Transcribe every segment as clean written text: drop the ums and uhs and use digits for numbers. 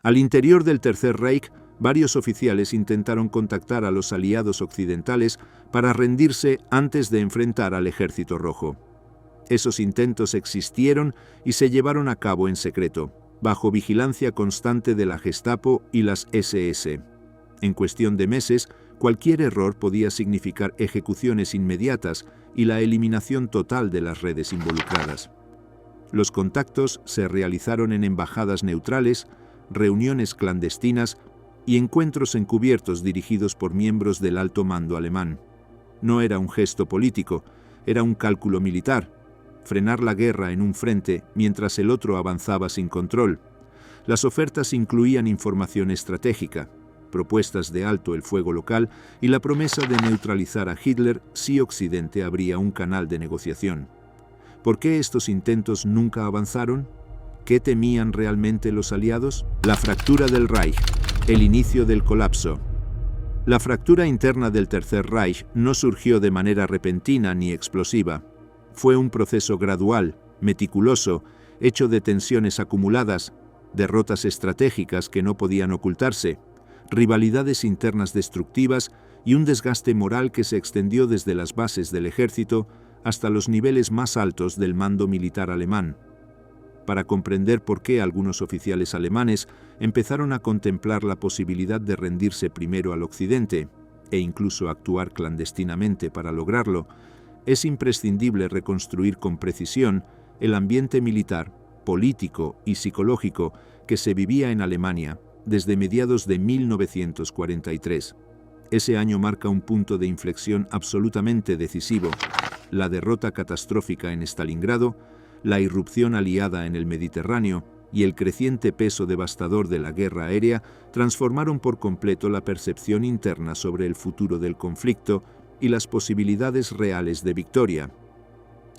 Al interior del Tercer Reich, varios oficiales intentaron contactar a los aliados occidentales para rendirse antes de enfrentar al Ejército Rojo. Esos intentos existieron y se llevaron a cabo en secreto, bajo vigilancia constante de la Gestapo y las SS. En cuestión de meses, cualquier error podía significar ejecuciones inmediatas y la eliminación total de las redes involucradas. Los contactos se realizaron en embajadas neutrales, reuniones clandestinas y encuentros encubiertos dirigidos por miembros del alto mando alemán. No era un gesto político, era un cálculo militar: frenar la guerra en un frente mientras el otro avanzaba sin control. Las ofertas incluían información estratégica, propuestas de alto el fuego local y la promesa de neutralizar a Hitler si Occidente abría un canal de negociación. ¿Por qué estos intentos nunca avanzaron? ¿Qué temían realmente los aliados? La fractura del Reich, el inicio del colapso. La fractura interna del Tercer Reich no surgió de manera repentina ni explosiva. Fue un proceso gradual, meticuloso, hecho de tensiones acumuladas, derrotas estratégicas que no podían ocultarse, rivalidades internas destructivas y un desgaste moral que se extendió desde las bases del ejército hasta los niveles más altos del mando militar alemán. Para comprender por qué algunos oficiales alemanes empezaron a contemplar la posibilidad de rendirse primero al Occidente, e incluso actuar clandestinamente para lograrlo, es imprescindible reconstruir con precisión el ambiente militar, político y psicológico que se vivía en Alemania desde mediados de 1943. Ese año marca un punto de inflexión absolutamente decisivo: la derrota catastrófica en Stalingrado, la irrupción aliada en el Mediterráneo y el creciente peso devastador de la guerra aérea transformaron por completo la percepción interna sobre el futuro del conflicto y las posibilidades reales de victoria.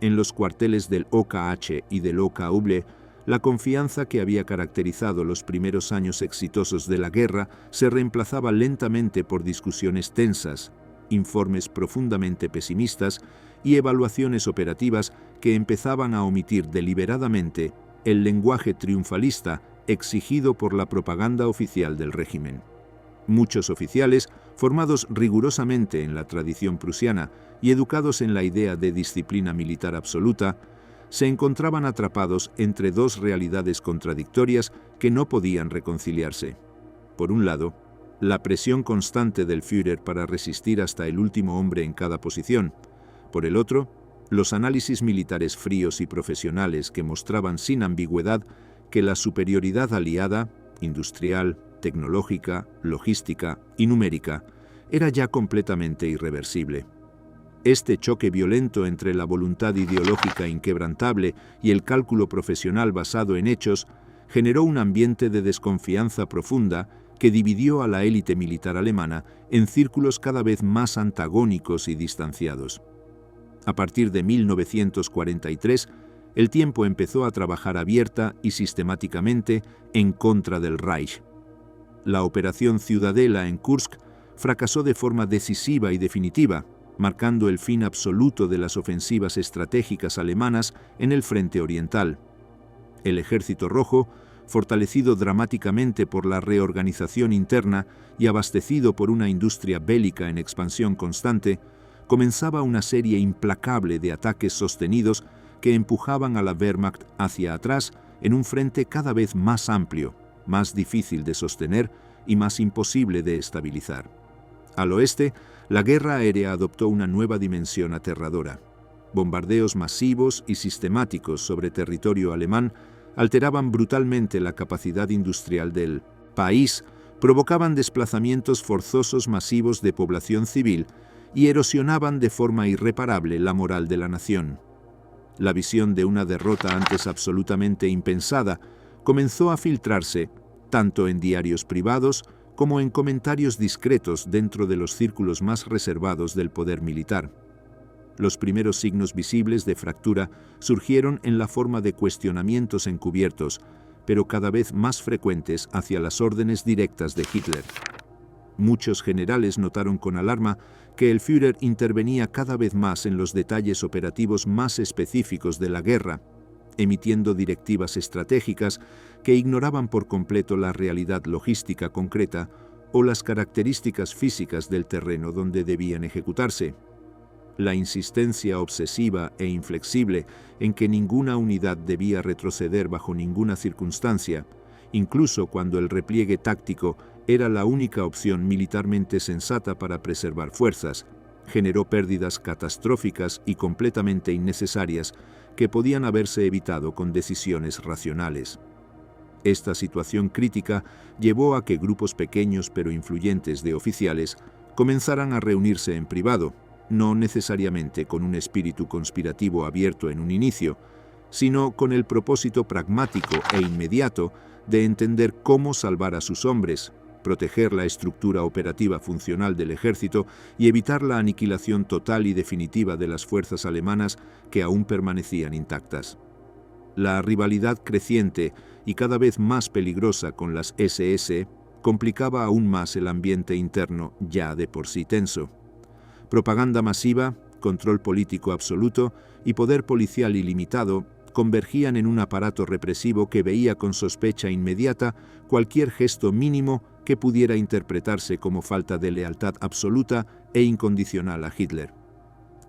En los cuarteles del OKH y del OKW, la confianza que había caracterizado los primeros años exitosos de la guerra se reemplazaba lentamente por discusiones tensas, informes profundamente pesimistas y evaluaciones operativas que empezaban a omitir deliberadamente el lenguaje triunfalista exigido por la propaganda oficial del régimen. Muchos oficiales, formados rigurosamente en la tradición prusiana y educados en la idea de disciplina militar absoluta, se encontraban atrapados entre dos realidades contradictorias que no podían reconciliarse. Por un lado, la presión constante del Führer para resistir hasta el último hombre en cada posición. Por el otro, los análisis militares fríos y profesionales que mostraban sin ambigüedad que la superioridad aliada, industrial, tecnológica, logística y numérica, era ya completamente irreversible. Este choque violento entre la voluntad ideológica inquebrantable y el cálculo profesional basado en hechos generó un ambiente de desconfianza profunda que dividió a la élite militar alemana en círculos cada vez más antagónicos y distanciados. A partir de 1943, el tiempo empezó a trabajar abierta y sistemáticamente en contra del Reich. La operación Ciudadela en Kursk fracasó de forma decisiva y definitiva, marcando el fin absoluto de las ofensivas estratégicas alemanas en el frente oriental. El Ejército Rojo, fortalecido dramáticamente por la reorganización interna y abastecido por una industria bélica en expansión constante, comenzaba una serie implacable de ataques sostenidos que empujaban a la Wehrmacht hacia atrás en un frente cada vez más amplio, más difícil de sostener y más imposible de estabilizar. Al oeste, la guerra aérea adoptó una nueva dimensión aterradora. Bombardeos masivos y sistemáticos sobre territorio alemán alteraban brutalmente la capacidad industrial del país, provocaban desplazamientos forzosos masivos de población civil y erosionaban de forma irreparable la moral de la nación. La visión de una derrota antes absolutamente impensada comenzó a filtrarse tanto en diarios privados como en comentarios discretos dentro de los círculos más reservados del poder militar. Los primeros signos visibles de fractura surgieron en la forma de cuestionamientos encubiertos, pero cada vez más frecuentes hacia las órdenes directas de Hitler. Muchos generales notaron con alarma que el Führer intervenía cada vez más en los detalles operativos más específicos de la guerra, emitiendo directivas estratégicas que ignoraban por completo la realidad logística concreta o las características físicas del terreno donde debían ejecutarse. La insistencia obsesiva e inflexible en que ninguna unidad debía retroceder bajo ninguna circunstancia, incluso cuando el repliegue táctico era la única opción militarmente sensata para preservar fuerzas, generó pérdidas catastróficas y completamente innecesarias que podían haberse evitado con decisiones racionales. Esta situación crítica llevó a que grupos pequeños pero influyentes de oficiales comenzaran a reunirse en privado, no necesariamente con un espíritu conspirativo abierto en un inicio, sino con el propósito pragmático e inmediato de entender cómo salvar a sus hombres, proteger la estructura operativa funcional del ejército y evitar la aniquilación total y definitiva de las fuerzas alemanas que aún permanecían intactas. La rivalidad creciente y cada vez más peligrosa con las SS complicaba aún más el ambiente interno ya de por sí tenso. Propaganda masiva, control político absoluto y poder policial ilimitado convergían en un aparato represivo que veía con sospecha inmediata cualquier gesto mínimo que pudiera interpretarse como falta de lealtad absoluta e incondicional a Hitler.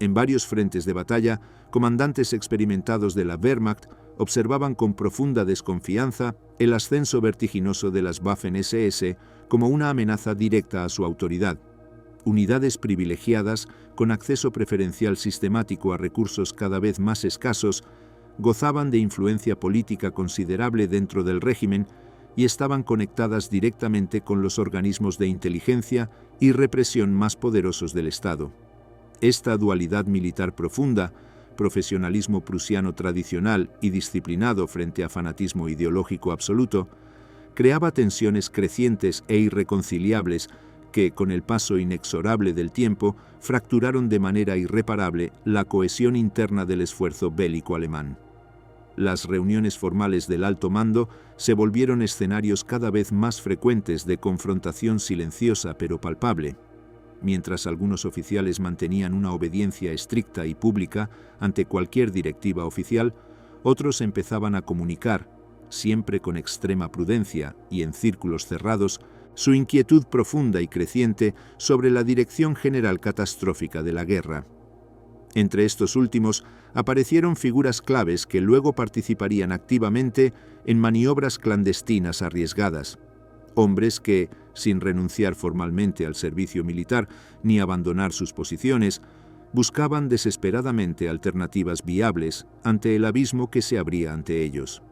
En varios frentes de batalla, comandantes experimentados de la Wehrmacht observaban con profunda desconfianza el ascenso vertiginoso de las Waffen-SS como una amenaza directa a su autoridad. Unidades privilegiadas, con acceso preferencial sistemático a recursos cada vez más escasos, gozaban de influencia política considerable dentro del régimen y estaban conectadas directamente con los organismos de inteligencia y represión más poderosos del Estado. Esta dualidad militar profunda, profesionalismo prusiano tradicional y disciplinado frente a fanatismo ideológico absoluto, creaba tensiones crecientes e irreconciliables que, con el paso inexorable del tiempo, fracturaron de manera irreparable la cohesión interna del esfuerzo bélico alemán. Las reuniones formales del alto mando se volvieron escenarios cada vez más frecuentes de confrontación silenciosa pero palpable. Mientras algunos oficiales mantenían una obediencia estricta y pública ante cualquier directiva oficial, otros empezaban a comunicar, siempre con extrema prudencia y en círculos cerrados, su inquietud profunda y creciente sobre la dirección general catastrófica de la guerra. Entre estos últimos aparecieron figuras claves que luego participarían activamente en maniobras clandestinas arriesgadas. Hombres que, sin renunciar formalmente al servicio militar ni abandonar sus posiciones, buscaban desesperadamente alternativas viables ante el abismo que se abría ante ellos.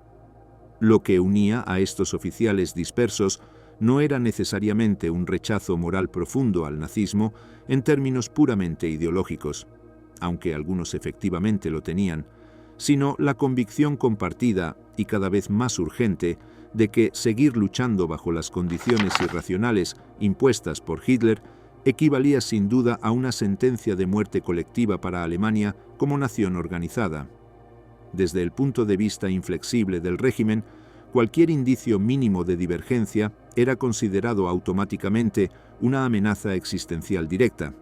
Lo que unía a estos oficiales dispersos no era necesariamente un rechazo moral profundo al nazismo en términos puramente ideológicos, aunque algunos efectivamente lo tenían, sino la convicción compartida y cada vez más urgente de que seguir luchando bajo las condiciones irracionales impuestas por Hitler equivalía sin duda a una sentencia de muerte colectiva para Alemania como nación organizada. Desde el punto de vista inflexible del régimen, cualquier indicio mínimo de divergencia era considerado automáticamente una amenaza existencial directa.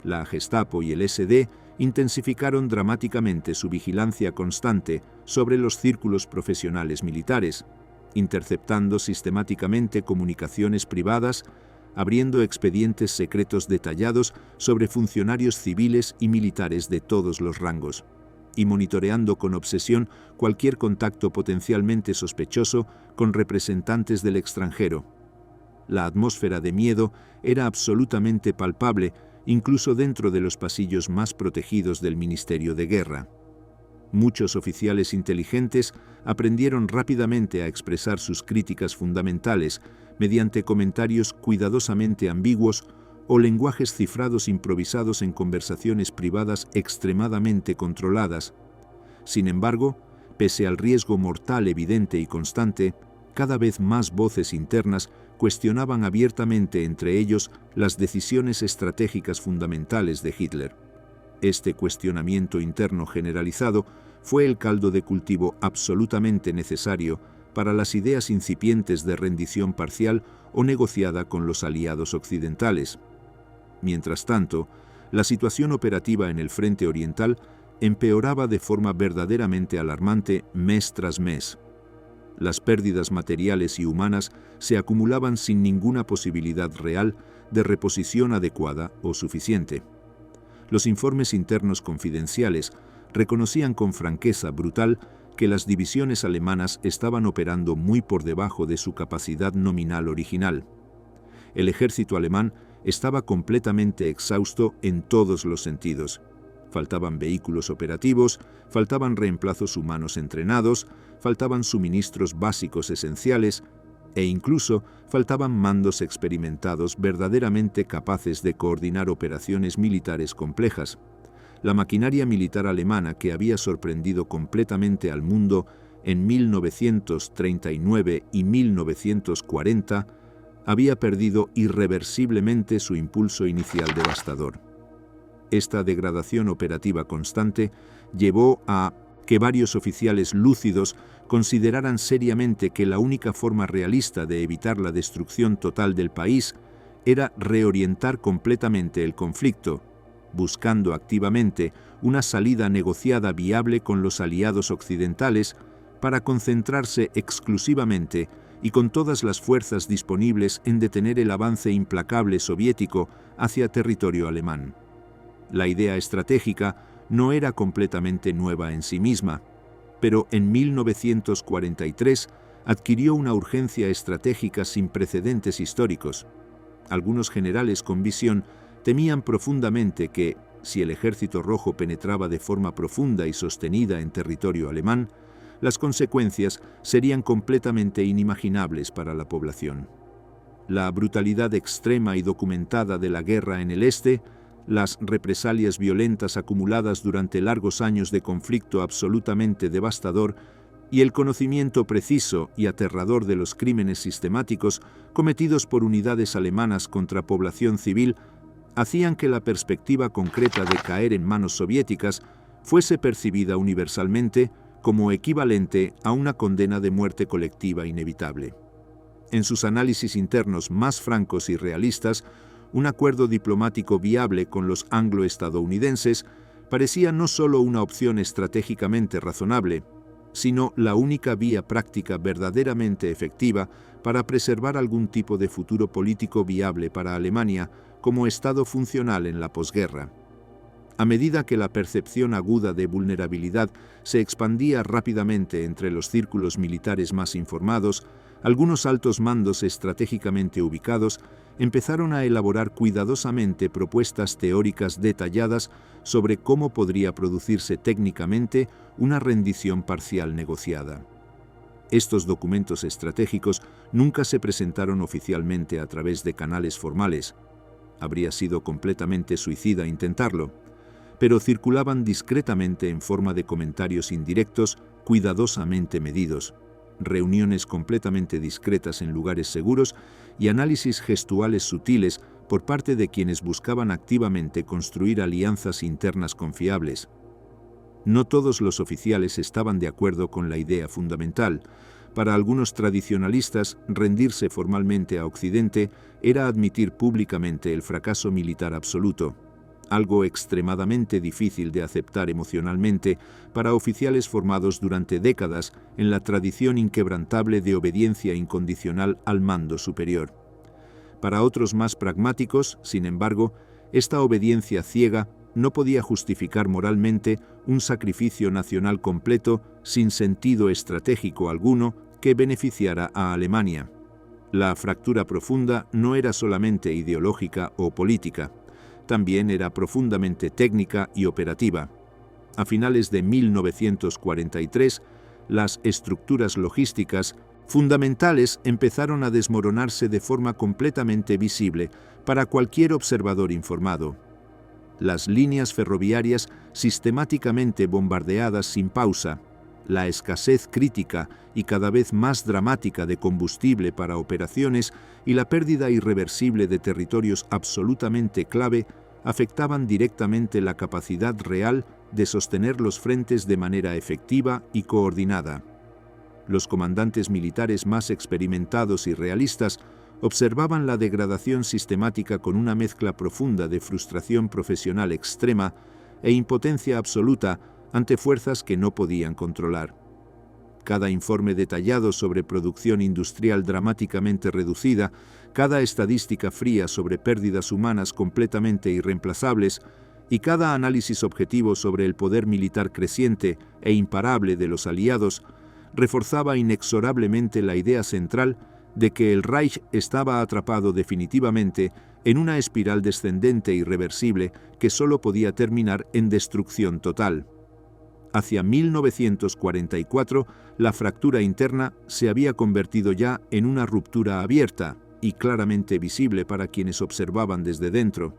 La Gestapo y el SD intensificaron dramáticamente su vigilancia constante sobre los círculos profesionales militares, interceptando sistemáticamente comunicaciones privadas, abriendo expedientes secretos detallados sobre funcionarios civiles y militares de todos los rangos, y monitoreando con obsesión cualquier contacto potencialmente sospechoso con representantes del extranjero. La atmósfera de miedo era absolutamente palpable, incluso dentro de los pasillos más protegidos del Ministerio de Guerra. Muchos oficiales inteligentes aprendieron rápidamente a expresar sus críticas fundamentales mediante comentarios cuidadosamente ambiguos o lenguajes cifrados improvisados en conversaciones privadas extremadamente controladas. Sin embargo, pese al riesgo mortal evidente y constante, cada vez más voces internas cuestionaban abiertamente entre ellos las decisiones estratégicas fundamentales de Hitler. Este cuestionamiento interno generalizado fue el caldo de cultivo absolutamente necesario para las ideas incipientes de rendición parcial o negociada con los aliados occidentales. Mientras tanto, la situación operativa en el frente oriental empeoraba de forma verdaderamente alarmante mes tras mes. Las pérdidas materiales y humanas se acumulaban sin ninguna posibilidad real de reposición adecuada o suficiente. Los informes internos confidenciales reconocían con franqueza brutal que las divisiones alemanas estaban operando muy por debajo de su capacidad nominal original. El ejército alemán estaba completamente exhausto en todos los sentidos. Faltaban vehículos operativos, faltaban reemplazos humanos entrenados, faltaban suministros básicos esenciales e incluso faltaban mandos experimentados verdaderamente capaces de coordinar operaciones militares complejas. La maquinaria militar alemana, que había sorprendido completamente al mundo en 1939 y 1940, había perdido irreversiblemente su impulso inicial devastador. Esta degradación operativa constante llevó a que varios oficiales lúcidos consideraran seriamente que la única forma realista de evitar la destrucción total del país era reorientar completamente el conflicto, buscando activamente una salida negociada viable con los aliados occidentales para concentrarse exclusivamente y con todas las fuerzas disponibles en detener el avance implacable soviético hacia territorio alemán. La idea estratégica no era completamente nueva en sí misma, pero en 1943 adquirió una urgencia estratégica sin precedentes históricos. Algunos generales con visión temían profundamente que, si el Ejército Rojo penetraba de forma profunda y sostenida en territorio alemán, las consecuencias serían completamente inimaginables para la población. La brutalidad extrema y documentada de la guerra en el este, las represalias violentas acumuladas durante largos años de conflicto absolutamente devastador y el conocimiento preciso y aterrador de los crímenes sistemáticos cometidos por unidades alemanas contra población civil hacían que la perspectiva concreta de caer en manos soviéticas fuese percibida universalmente como equivalente a una condena de muerte colectiva inevitable. En sus análisis internos más francos y realistas, un acuerdo diplomático viable con los anglo-estadounidenses parecía no solo una opción estratégicamente razonable, sino la única vía práctica verdaderamente efectiva para preservar algún tipo de futuro político viable para Alemania como Estado funcional en la posguerra. A medida que la percepción aguda de vulnerabilidad se expandía rápidamente entre los círculos militares más informados, algunos altos mandos estratégicamente ubicados empezaron a elaborar cuidadosamente propuestas teóricas detalladas sobre cómo podría producirse técnicamente una rendición parcial negociada. Estos documentos estratégicos nunca se presentaron oficialmente a través de canales formales. Habría sido completamente suicida intentarlo, pero circulaban discretamente en forma de comentarios indirectos cuidadosamente medidos, reuniones completamente discretas en lugares seguros y análisis gestuales sutiles por parte de quienes buscaban activamente construir alianzas internas confiables. No todos los oficiales estaban de acuerdo con la idea fundamental. Para algunos tradicionalistas, rendirse formalmente a Occidente era admitir públicamente el fracaso militar absoluto, algo extremadamente difícil de aceptar emocionalmente para oficiales formados durante décadas en la tradición inquebrantable de obediencia incondicional al mando superior. Para otros más pragmáticos, sin embargo, esta obediencia ciega no podía justificar moralmente un sacrificio nacional completo sin sentido estratégico alguno que beneficiara a Alemania. La fractura profunda no era solamente ideológica o política, también era profundamente técnica y operativa. A finales de 1943, las estructuras logísticas fundamentales empezaron a desmoronarse de forma completamente visible para cualquier observador informado. Las líneas ferroviarias sistemáticamente bombardeadas sin pausa, la escasez crítica y cada vez más dramática de combustible para operaciones y la pérdida irreversible de territorios absolutamente clave afectaban directamente la capacidad real de sostener los frentes de manera efectiva y coordinada. Los comandantes militares más experimentados y realistas observaban la degradación sistemática con una mezcla profunda de frustración profesional extrema e impotencia absoluta ante fuerzas que no podían controlar. Cada informe detallado sobre producción industrial dramáticamente reducida, cada estadística fría sobre pérdidas humanas completamente irreemplazables y cada análisis objetivo sobre el poder militar creciente e imparable de los aliados reforzaba inexorablemente la idea central de que el Reich estaba atrapado definitivamente en una espiral descendente irreversible que solo podía terminar en destrucción total. Hacia 1944, la fractura interna se había convertido ya en una ruptura abierta y claramente visible para quienes observaban desde dentro.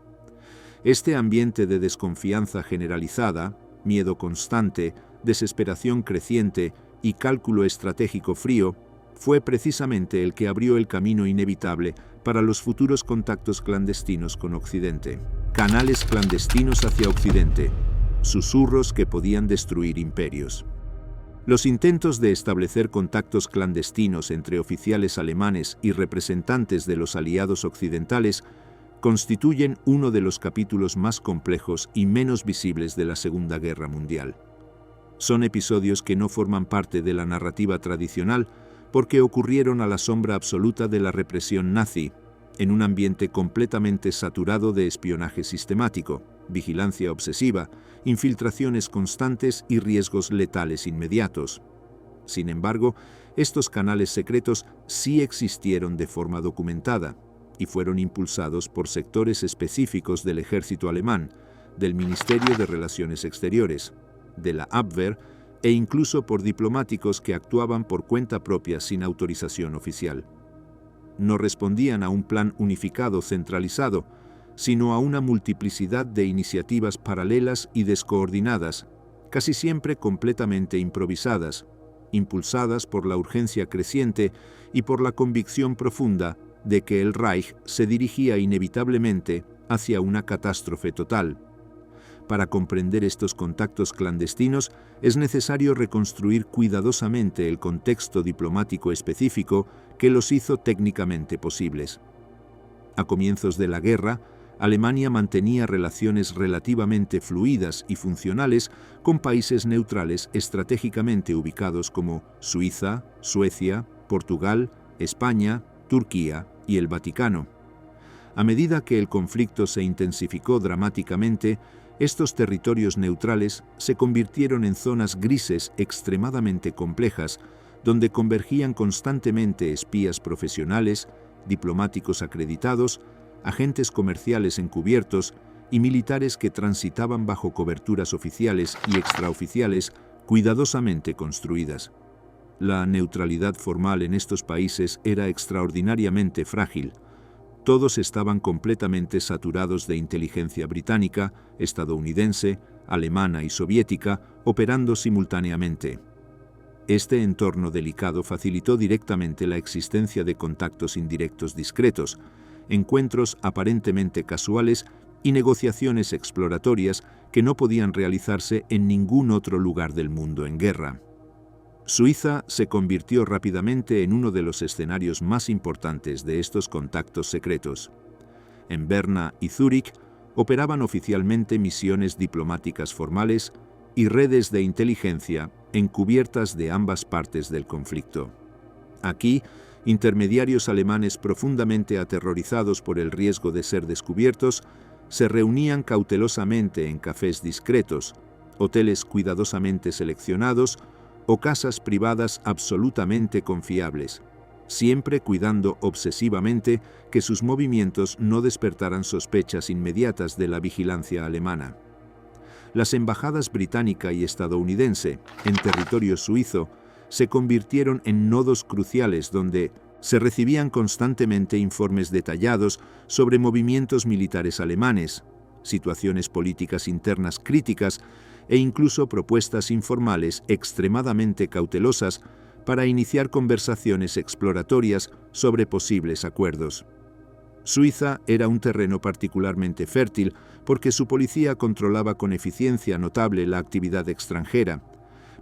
Este ambiente de desconfianza generalizada, miedo constante, desesperación creciente y cálculo estratégico frío, fue precisamente el que abrió el camino inevitable para los futuros contactos clandestinos con Occidente. Canales clandestinos hacia Occidente. Susurros que podían destruir imperios. Los intentos de establecer contactos clandestinos entre oficiales alemanes y representantes de los aliados occidentales constituyen uno de los capítulos más complejos y menos visibles de la Segunda Guerra Mundial. Son episodios que no forman parte de la narrativa tradicional porque ocurrieron a la sombra absoluta de la represión nazi, en un ambiente completamente saturado de espionaje sistemático, vigilancia obsesiva, infiltraciones constantes y riesgos letales inmediatos. Sin embargo, estos canales secretos sí existieron de forma documentada y fueron impulsados por sectores específicos del ejército alemán, del Ministerio de Relaciones Exteriores, de la Abwehr e incluso por diplomáticos que actuaban por cuenta propia sin autorización oficial. No respondían a un plan unificado centralizado, sino a una multiplicidad de iniciativas paralelas y descoordinadas, casi siempre completamente improvisadas, impulsadas por la urgencia creciente y por la convicción profunda de que el Reich se dirigía inevitablemente hacia una catástrofe total. Para comprender estos contactos clandestinos es necesario reconstruir cuidadosamente el contexto diplomático específico que los hizo técnicamente posibles. A comienzos de la guerra, Alemania mantenía relaciones relativamente fluidas y funcionales con países neutrales estratégicamente ubicados como Suiza, Suecia, Portugal, España, Turquía y el Vaticano. A medida que el conflicto se intensificó dramáticamente, estos territorios neutrales se convirtieron en zonas grises extremadamente complejas, donde convergían constantemente espías profesionales, diplomáticos acreditados, agentes comerciales encubiertos y militares que transitaban bajo coberturas oficiales y extraoficiales cuidadosamente construidas. La neutralidad formal en estos países era extraordinariamente frágil. Todos estaban completamente saturados de inteligencia británica, estadounidense, alemana y soviética, operando simultáneamente. Este entorno delicado facilitó directamente la existencia de contactos indirectos discretos, encuentros aparentemente casuales y negociaciones exploratorias que no podían realizarse en ningún otro lugar del mundo en guerra. Suiza se convirtió rápidamente en uno de los escenarios más importantes de estos contactos secretos. En Berna y Zúrich operaban oficialmente misiones diplomáticas formales y redes de inteligencia encubiertas de ambas partes del conflicto. Aquí, intermediarios alemanes profundamente aterrorizados por el riesgo de ser descubiertos se reunían cautelosamente en cafés discretos, hoteles cuidadosamente seleccionados o casas privadas absolutamente confiables, siempre cuidando obsesivamente que sus movimientos no despertaran sospechas inmediatas de la vigilancia alemana. Las embajadas británica y estadounidense en territorio suizo se convirtieron en nodos cruciales donde se recibían constantemente informes detallados sobre movimientos militares alemanes, situaciones políticas internas críticas e incluso propuestas informales extremadamente cautelosas para iniciar conversaciones exploratorias sobre posibles acuerdos. Suiza era un terreno particularmente fértil porque su policía controlaba con eficiencia notable la actividad extranjera,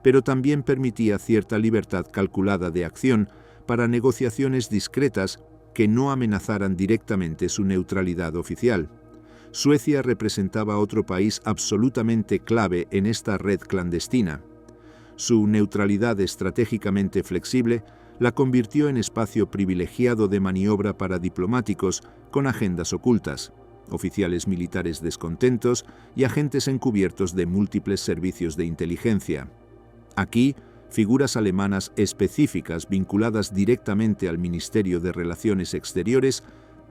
pero también permitía cierta libertad calculada de acción para negociaciones discretas que no amenazaran directamente su neutralidad oficial. Suecia representaba otro país absolutamente clave en esta red clandestina. Su neutralidad estratégicamente flexible la convirtió en espacio privilegiado de maniobra para diplomáticos con agendas ocultas, oficiales militares descontentos y agentes encubiertos de múltiples servicios de inteligencia. Aquí, figuras alemanas específicas vinculadas directamente al Ministerio de Relaciones Exteriores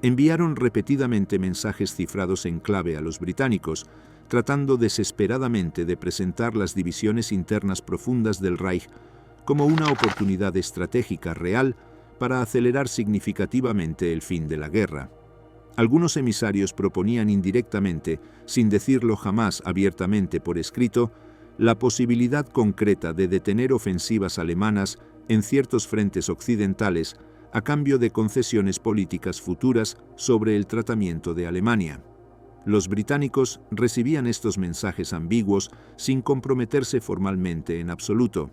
enviaron repetidamente mensajes cifrados en clave a los británicos, tratando desesperadamente de presentar las divisiones internas profundas del Reich como una oportunidad estratégica real para acelerar significativamente el fin de la guerra. Algunos emisarios proponían indirectamente, sin decirlo jamás abiertamente por escrito, la posibilidad concreta de detener ofensivas alemanas en ciertos frentes occidentales a cambio de concesiones políticas futuras sobre el tratamiento de Alemania. Los británicos recibían estos mensajes ambiguos sin comprometerse formalmente en absoluto.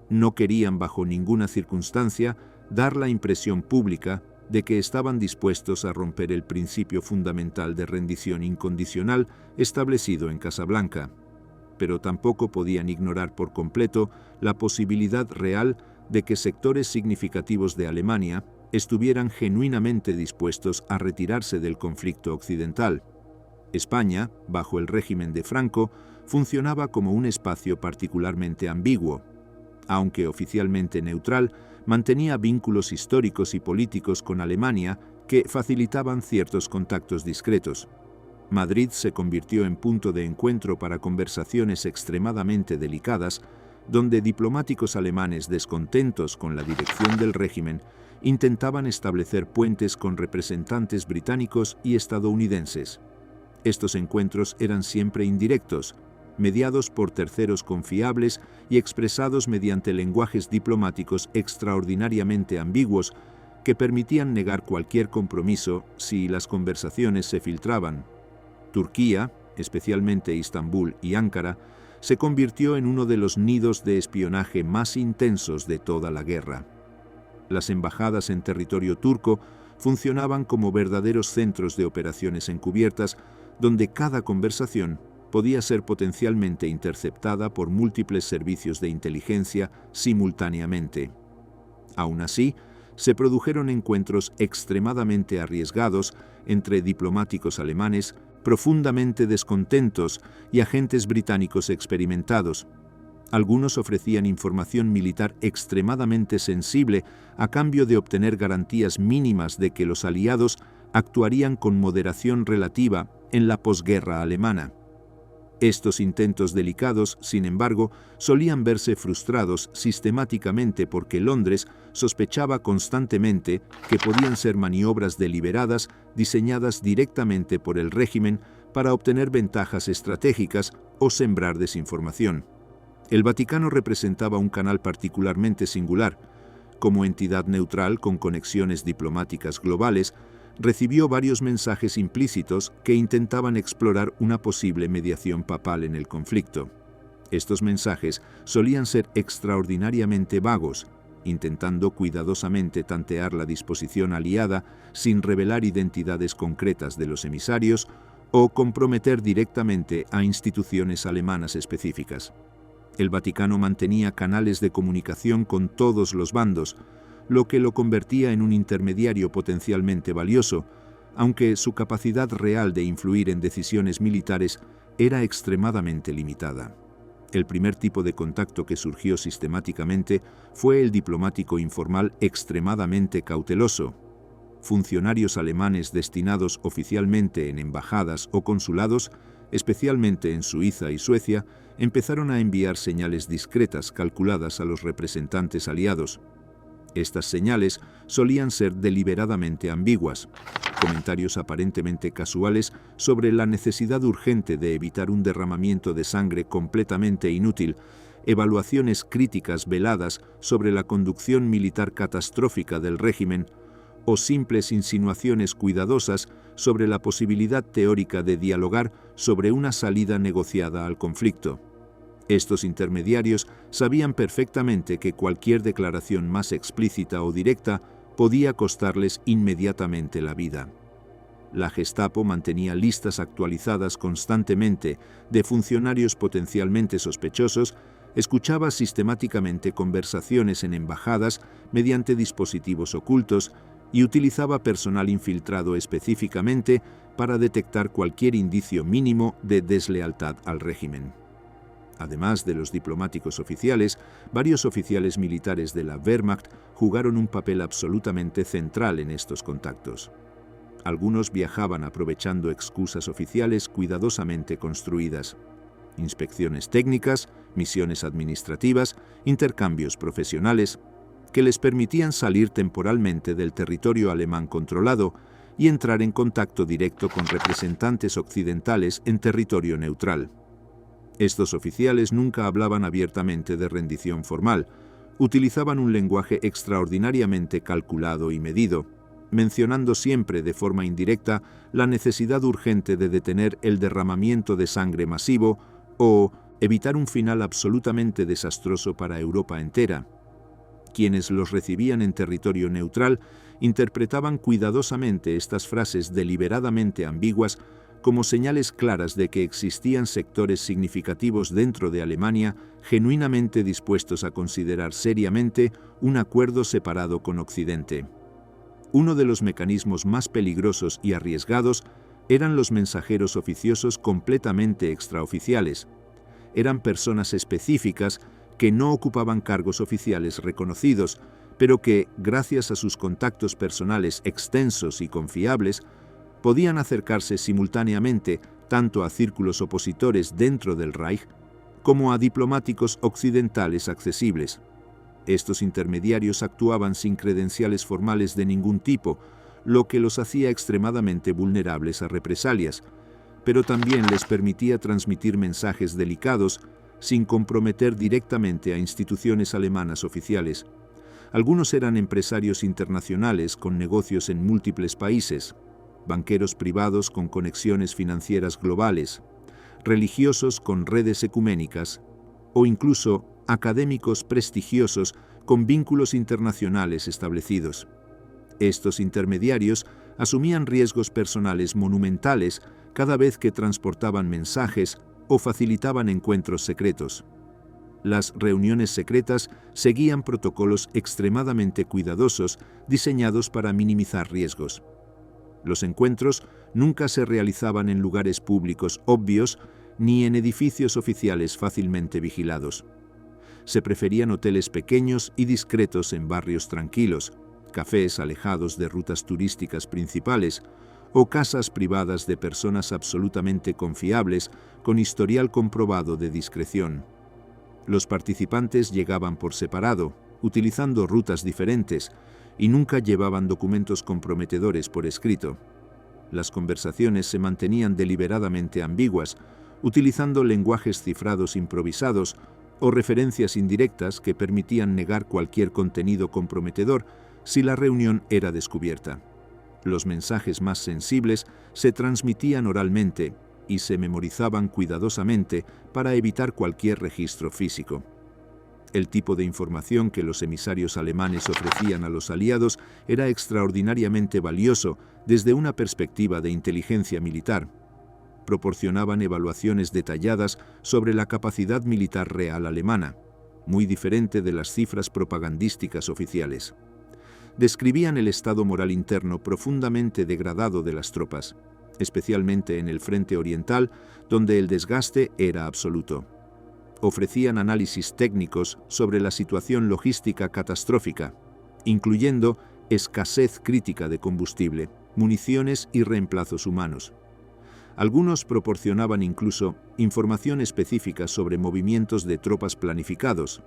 No querían bajo ninguna circunstancia dar la impresión pública de que estaban dispuestos a romper el principio fundamental de rendición incondicional establecido en Casablanca, pero tampoco podían ignorar por completo la posibilidad real de que sectores significativos de Alemania estuvieran genuinamente dispuestos a retirarse del conflicto occidental. España, bajo el régimen de Franco, funcionaba como un espacio particularmente ambiguo. Aunque oficialmente neutral, mantenía vínculos históricos y políticos con Alemania que facilitaban ciertos contactos discretos. Madrid se convirtió en punto de encuentro para conversaciones extremadamente delicadas, donde diplomáticos alemanes descontentos con la dirección del régimen intentaban establecer puentes con representantes británicos y estadounidenses. Estos encuentros eran siempre indirectos, mediados por terceros confiables y expresados mediante lenguajes diplomáticos extraordinariamente ambiguos que permitían negar cualquier compromiso si las conversaciones se filtraban. Turquía, especialmente Istambul y Ankara, se convirtió en uno de los nidos de espionaje más intensos de toda la guerra. Las embajadas en territorio turco funcionaban como verdaderos centros de operaciones encubiertas, donde cada conversación podía ser potencialmente interceptada por múltiples servicios de inteligencia simultáneamente. Aún así, se produjeron encuentros extremadamente arriesgados entre diplomáticos alemanes profundamente descontentos y agentes británicos experimentados. Algunos ofrecían información militar extremadamente sensible a cambio de obtener garantías mínimas de que los aliados actuarían con moderación relativa en la posguerra alemana. Estos intentos delicados, sin embargo, solían verse frustrados sistemáticamente porque Londres sospechaba constantemente que podían ser maniobras deliberadas diseñadas directamente por el régimen para obtener ventajas estratégicas o sembrar desinformación. El Vaticano representaba un canal particularmente singular. Como entidad neutral con conexiones diplomáticas globales, recibió varios mensajes implícitos que intentaban explorar una posible mediación papal en el conflicto. Estos mensajes solían ser extraordinariamente vagos, intentando cuidadosamente tantear la disposición aliada sin revelar identidades concretas de los emisarios o comprometer directamente a instituciones alemanas específicas. El Vaticano mantenía canales de comunicación con todos los bandos, lo que lo convertía en un intermediario potencialmente valioso, aunque su capacidad real de influir en decisiones militares era extremadamente limitada. El primer tipo de contacto que surgió sistemáticamente fue el diplomático informal extremadamente cauteloso. Funcionarios alemanes destinados oficialmente en embajadas o consulados, especialmente en Suiza y Suecia, empezaron a enviar señales discretas calculadas a los representantes aliados. Estas señales solían ser deliberadamente ambiguas, comentarios aparentemente casuales sobre la necesidad urgente de evitar un derramamiento de sangre completamente inútil, evaluaciones críticas veladas sobre la conducción militar catastrófica del régimen, o simples insinuaciones cuidadosas sobre la posibilidad teórica de dialogar sobre una salida negociada al conflicto. Estos intermediarios sabían perfectamente que cualquier declaración más explícita o directa podía costarles inmediatamente la vida. La Gestapo mantenía listas actualizadas constantemente de funcionarios potencialmente sospechosos escuchaba sistemáticamente conversaciones en embajadas mediante dispositivos ocultos y utilizaba personal infiltrado específicamente para detectar cualquier indicio mínimo de deslealtad al régimen. Además de los diplomáticos oficiales, varios oficiales militares de la Wehrmacht jugaron un papel absolutamente central en estos contactos. Algunos viajaban aprovechando excusas oficiales cuidadosamente construidas: inspecciones técnicas, misiones administrativas, intercambios profesionales, que les permitían salir temporalmente del territorio alemán controlado y entrar en contacto directo con representantes occidentales en territorio neutral. Estos oficiales nunca hablaban abiertamente de rendición formal, utilizaban un lenguaje extraordinariamente calculado y medido, mencionando siempre de forma indirecta la necesidad urgente de detener el derramamiento de sangre masivo o evitar un final absolutamente desastroso para Europa entera. Quienes los recibían en territorio neutral interpretaban cuidadosamente estas frases deliberadamente ambiguas como señales claras de que existían sectores significativos dentro de Alemania genuinamente dispuestos a considerar seriamente un acuerdo separado con Occidente. Uno de los mecanismos más peligrosos y arriesgados eran los mensajeros oficiosos completamente extraoficiales. Eran personas específicas que no ocupaban cargos oficiales reconocidos, pero que, gracias a sus contactos personales extensos y confiables, podían acercarse simultáneamente tanto a círculos opositores dentro del Reich como a diplomáticos occidentales accesibles. Estos intermediarios actuaban sin credenciales formales de ningún tipo, lo que los hacía extremadamente vulnerables a represalias, pero también les permitía transmitir mensajes delicados sin comprometer directamente a instituciones alemanas oficiales. Algunos eran empresarios internacionales con negocios en múltiples países, banqueros privados con conexiones financieras globales, religiosos con redes ecuménicas o incluso académicos prestigiosos con vínculos internacionales establecidos. Estos intermediarios asumían riesgos personales monumentales cada vez que transportaban mensajes o facilitaban encuentros secretos. Las reuniones secretas seguían protocolos extremadamente cuidadosos diseñados para minimizar riesgos. Los encuentros nunca se realizaban en lugares públicos obvios ni en edificios oficiales fácilmente vigilados. Se preferían hoteles pequeños y discretos en barrios tranquilos, cafés alejados de rutas turísticas principales o casas privadas de personas absolutamente confiables con historial comprobado de discreción. Los participantes llegaban por separado, utilizando rutas diferentes, y nunca llevaban documentos comprometedores por escrito. Las conversaciones se mantenían deliberadamente ambiguas, utilizando lenguajes cifrados improvisados o referencias indirectas que permitían negar cualquier contenido comprometedor si la reunión era descubierta. Los mensajes más sensibles se transmitían oralmente y se memorizaban cuidadosamente para evitar cualquier registro físico. El tipo de información que los emisarios alemanes ofrecían a los aliados era extraordinariamente valioso desde una perspectiva de inteligencia militar. Proporcionaban evaluaciones detalladas sobre la capacidad militar real alemana, muy diferente de las cifras propagandísticas oficiales. Describían el estado moral interno profundamente degradado de las tropas, especialmente en el frente oriental, donde el desgaste era absoluto. Ofrecían análisis técnicos sobre la situación logística catastrófica, incluyendo escasez crítica de combustible, municiones y reemplazos humanos. Algunos proporcionaban incluso información específica sobre movimientos de tropas planificados,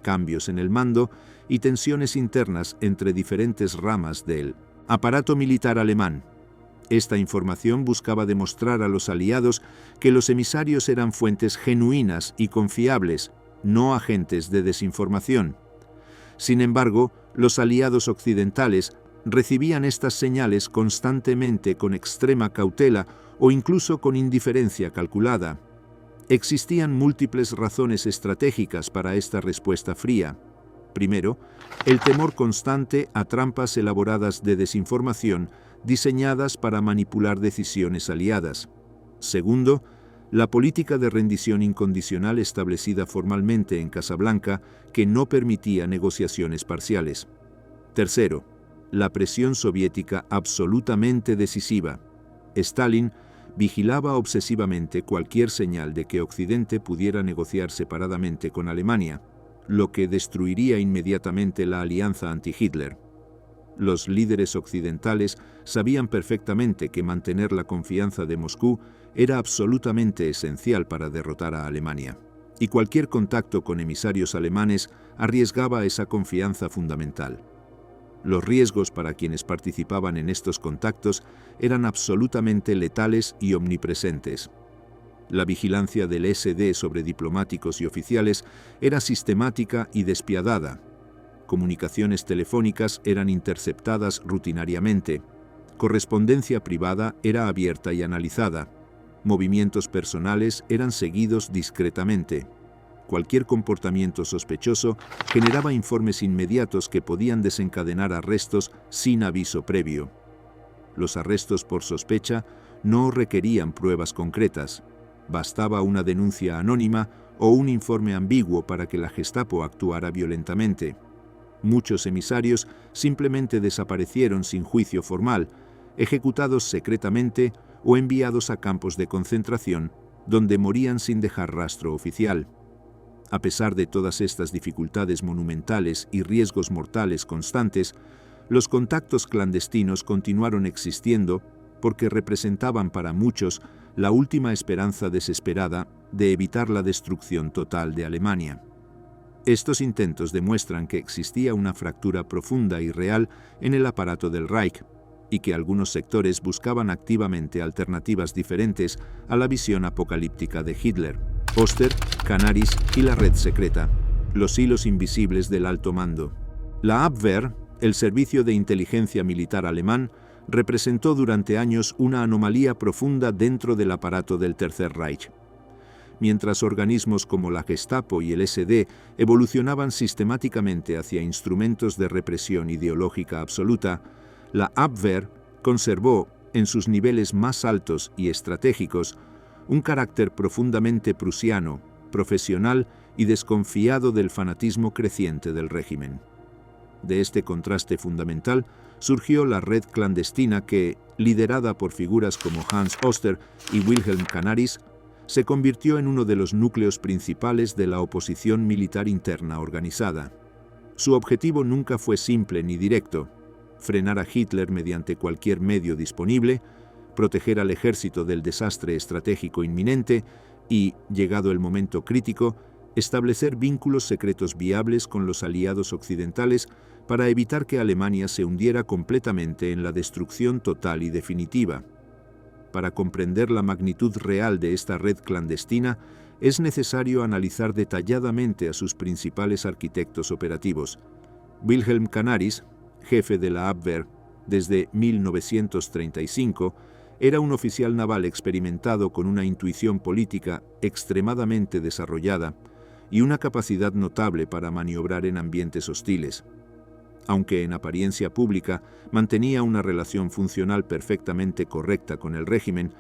cambios en el mando y tensiones internas entre diferentes ramas del aparato militar alemán. Esta información buscaba demostrar a los aliados que los emisarios eran fuentes genuinas y confiables, no agentes de desinformación. Sin embargo, los aliados occidentales recibían estas señales constantemente con extrema cautela o incluso con indiferencia calculada. Existían múltiples razones estratégicas para esta respuesta fría. Primero, el temor constante a trampas elaboradas de desinformación diseñadas para manipular decisiones aliadas. Segundo, La política de rendición incondicional establecida formalmente en Casablanca, que no permitía negociaciones parciales. Tercero, la presión soviética absolutamente decisiva. Stalin vigilaba obsesivamente cualquier señal de que Occidente pudiera negociar separadamente con Alemania, lo que destruiría inmediatamente la alianza anti-Hitler. Los líderes occidentales sabían perfectamente que mantener la confianza de Moscú era absolutamente esencial para derrotar a Alemania, y cualquier contacto con emisarios alemanes arriesgaba esa confianza fundamental. Los riesgos para quienes participaban en estos contactos eran absolutamente letales y omnipresentes. La vigilancia del SD sobre diplomáticos y oficiales era sistemática y despiadada. Comunicaciones telefónicas eran interceptadas rutinariamente. Correspondencia privada era abierta y analizada. Movimientos personales eran seguidos discretamente. Cualquier comportamiento sospechoso generaba informes inmediatos que podían desencadenar arrestos sin aviso previo. Los arrestos por sospecha no requerían pruebas concretas. Bastaba una denuncia anónima o un informe ambiguo para que la Gestapo actuara violentamente. Muchos emisarios simplemente desaparecieron sin juicio formal, ejecutados secretamente o enviados a campos de concentración, donde morían sin dejar rastro oficial. A pesar de todas estas dificultades monumentales y riesgos mortales constantes, los contactos clandestinos continuaron existiendo porque representaban para muchos la última esperanza desesperada de evitar la destrucción total de Alemania. Estos intentos demuestran que existía una fractura profunda y real en el aparato del Reich, y que algunos sectores buscaban activamente alternativas diferentes a la visión apocalíptica de Hitler. Oster, Canaris y la red secreta, los hilos invisibles del alto mando. La Abwehr, el servicio de inteligencia militar alemán, representó durante años una anomalía profunda dentro del aparato del Tercer Reich. Mientras organismos como la Gestapo y el SD evolucionaban sistemáticamente hacia instrumentos de represión ideológica absoluta, la Abwehr conservó, en sus niveles más altos y estratégicos, un carácter profundamente prusiano, profesional y desconfiado del fanatismo creciente del régimen. De este contraste fundamental surgió la red clandestina que, liderada por figuras como Hans Oster y Wilhelm Canaris, se convirtió en uno de los núcleos principales de la oposición militar interna organizada. Su objetivo nunca fue simple ni directo: frenar a Hitler mediante cualquier medio disponible, proteger al ejército del desastre estratégico inminente y, llegado el momento crítico, establecer vínculos secretos viables con los aliados occidentales para evitar que Alemania se hundiera completamente en la destrucción total y definitiva. Para comprender la magnitud real de esta red clandestina, es necesario analizar detalladamente a sus principales arquitectos operativos. Wilhelm Canaris, jefe de la Abwehr desde 1935, era un oficial naval experimentado con una intuición política extremadamente desarrollada y una capacidad notable para maniobrar en ambientes hostiles. Aunque en apariencia pública mantenía una relación funcional perfectamente correcta con el régimen,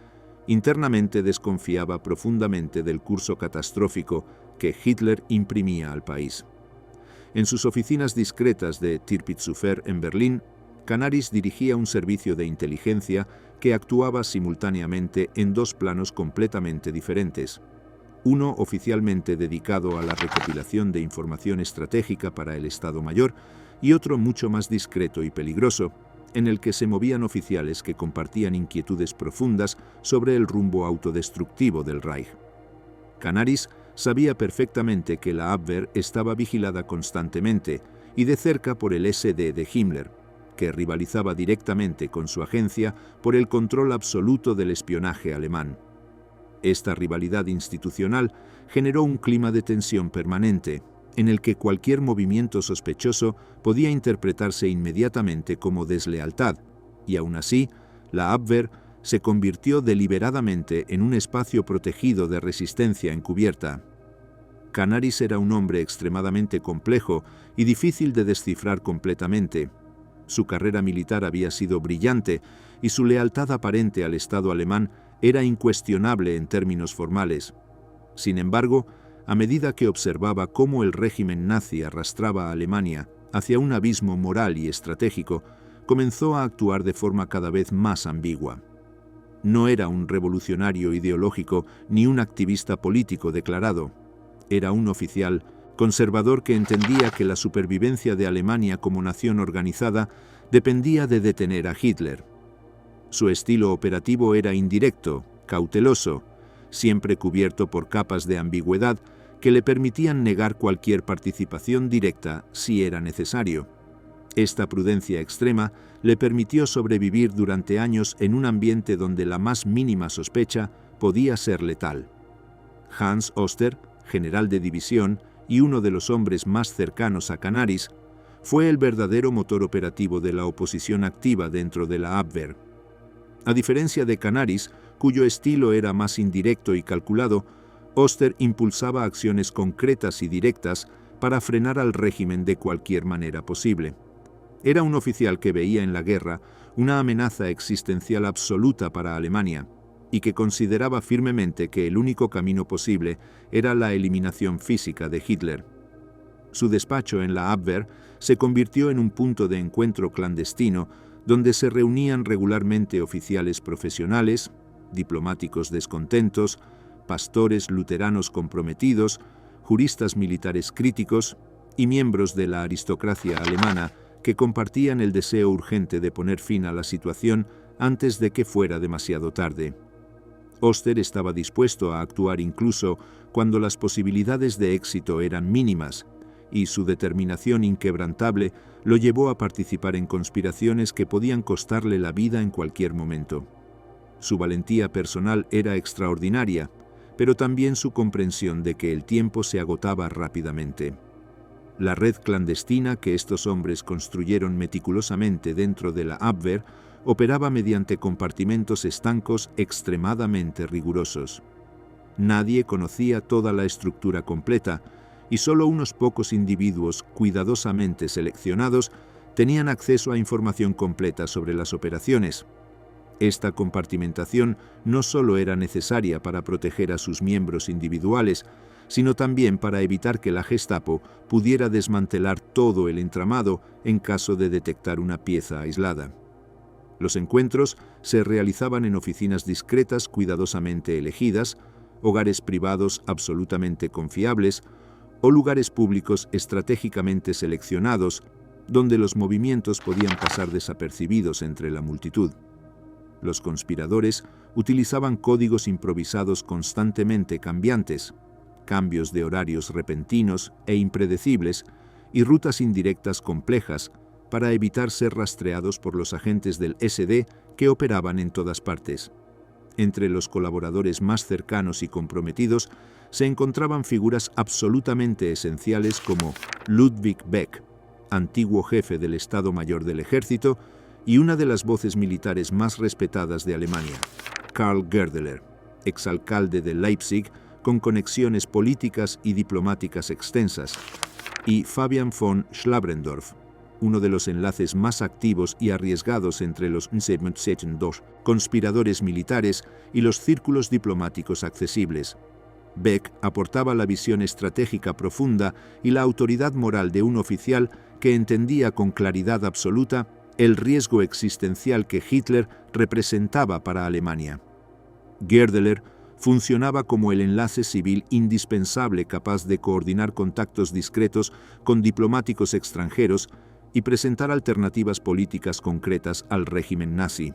internamente desconfiaba profundamente del curso catastrófico que Hitler imprimía al país. En sus oficinas discretas de Tirpitzufer en Berlín, Canaris dirigía un servicio de inteligencia que actuaba simultáneamente en dos planos completamente diferentes. Uno oficialmente dedicado a la recopilación de información estratégica para el Estado Mayor y otro mucho más discreto y peligroso, en el que se movían oficiales que compartían inquietudes profundas sobre el rumbo autodestructivo del Reich. Canaris sabía perfectamente que la Abwehr estaba vigilada constantemente y de cerca por el SD de Himmler, que rivalizaba directamente con su agencia por el control absoluto del espionaje alemán. Esta rivalidad institucional generó un clima de tensión permanente, en el que cualquier movimiento sospechoso podía interpretarse inmediatamente como deslealtad, y aún así, la Abwehr se convirtió deliberadamente en un espacio protegido de resistencia encubierta. Canaris era un hombre extremadamente complejo y difícil de descifrar completamente. Su carrera militar había sido brillante y su lealtad aparente al Estado alemán era incuestionable en términos formales. Sin embargo, a medida que observaba cómo el régimen nazi arrastraba a Alemania hacia un abismo moral y estratégico, comenzó a actuar de forma cada vez más ambigua. No era un revolucionario ideológico ni un activista político declarado. Era un oficial conservador que entendía que la supervivencia de Alemania como nación organizada dependía de detener a Hitler. Su estilo operativo era indirecto, cauteloso, siempre cubierto por capas de ambigüedad que le permitían negar cualquier participación directa si era necesario. Esta prudencia extrema le permitió sobrevivir durante años en un ambiente donde la más mínima sospecha podía ser letal. Hans Oster, general de división y uno de los hombres más cercanos a Canaris, fue el verdadero motor operativo de la oposición activa dentro de la Abwehr. A diferencia de Canaris, cuyo estilo era más indirecto y calculado, Oster impulsaba acciones concretas y directas para frenar al régimen de cualquier manera posible. Era un oficial que veía en la guerra una amenaza existencial absoluta para Alemania y que consideraba firmemente que el único camino posible era la eliminación física de Hitler. Su despacho en la Abwehr se convirtió en un punto de encuentro clandestino donde se reunían regularmente oficiales profesionales, diplomáticos descontentos, pastores luteranos comprometidos, juristas militares críticos y miembros de la aristocracia alemana que compartían el deseo urgente de poner fin a la situación antes de que fuera demasiado tarde. Oster estaba dispuesto a actuar incluso cuando las posibilidades de éxito eran mínimas, y su determinación inquebrantable lo llevó a participar en conspiraciones que podían costarle la vida en cualquier momento. Su valentía personal era extraordinaria, pero también su comprensión de que el tiempo se agotaba rápidamente. La red clandestina que estos hombres construyeron meticulosamente dentro de la Abwehr operaba mediante compartimentos estancos extremadamente rigurosos. Nadie conocía toda la estructura completa, y solo unos pocos individuos cuidadosamente seleccionados tenían acceso a información completa sobre las operaciones. Esta compartimentación no solo era necesaria para proteger a sus miembros individuales, sino también para evitar que la Gestapo pudiera desmantelar todo el entramado en caso de detectar una pieza aislada. Los encuentros se realizaban en oficinas discretas cuidadosamente elegidas, hogares privados absolutamente confiables o lugares públicos estratégicamente seleccionados, donde los movimientos podían pasar desapercibidos entre la multitud. Los conspiradores utilizaban códigos improvisados constantemente cambiantes, cambios de horarios repentinos e impredecibles y rutas indirectas complejas para evitar ser rastreados por los agentes del SD que operaban en todas partes. Entre los colaboradores más cercanos y comprometidos se encontraban figuras absolutamente esenciales como Ludwig Beck, antiguo jefe del Estado Mayor del Ejército y una de las voces militares más respetadas de Alemania, Karl Goerdeler, exalcalde de Leipzig con conexiones políticas y diplomáticas extensas, y Fabian von Schlabrendorf, uno de los enlaces más activos y arriesgados entre los conspiradores militares y los círculos diplomáticos accesibles. Beck aportaba la visión estratégica profunda y la autoridad moral de un oficial que entendía con claridad absoluta el riesgo existencial que Hitler representaba para Alemania. Goerdeler funcionaba como el enlace civil indispensable capaz de coordinar contactos discretos con diplomáticos extranjeros y presentar alternativas políticas concretas al régimen nazi.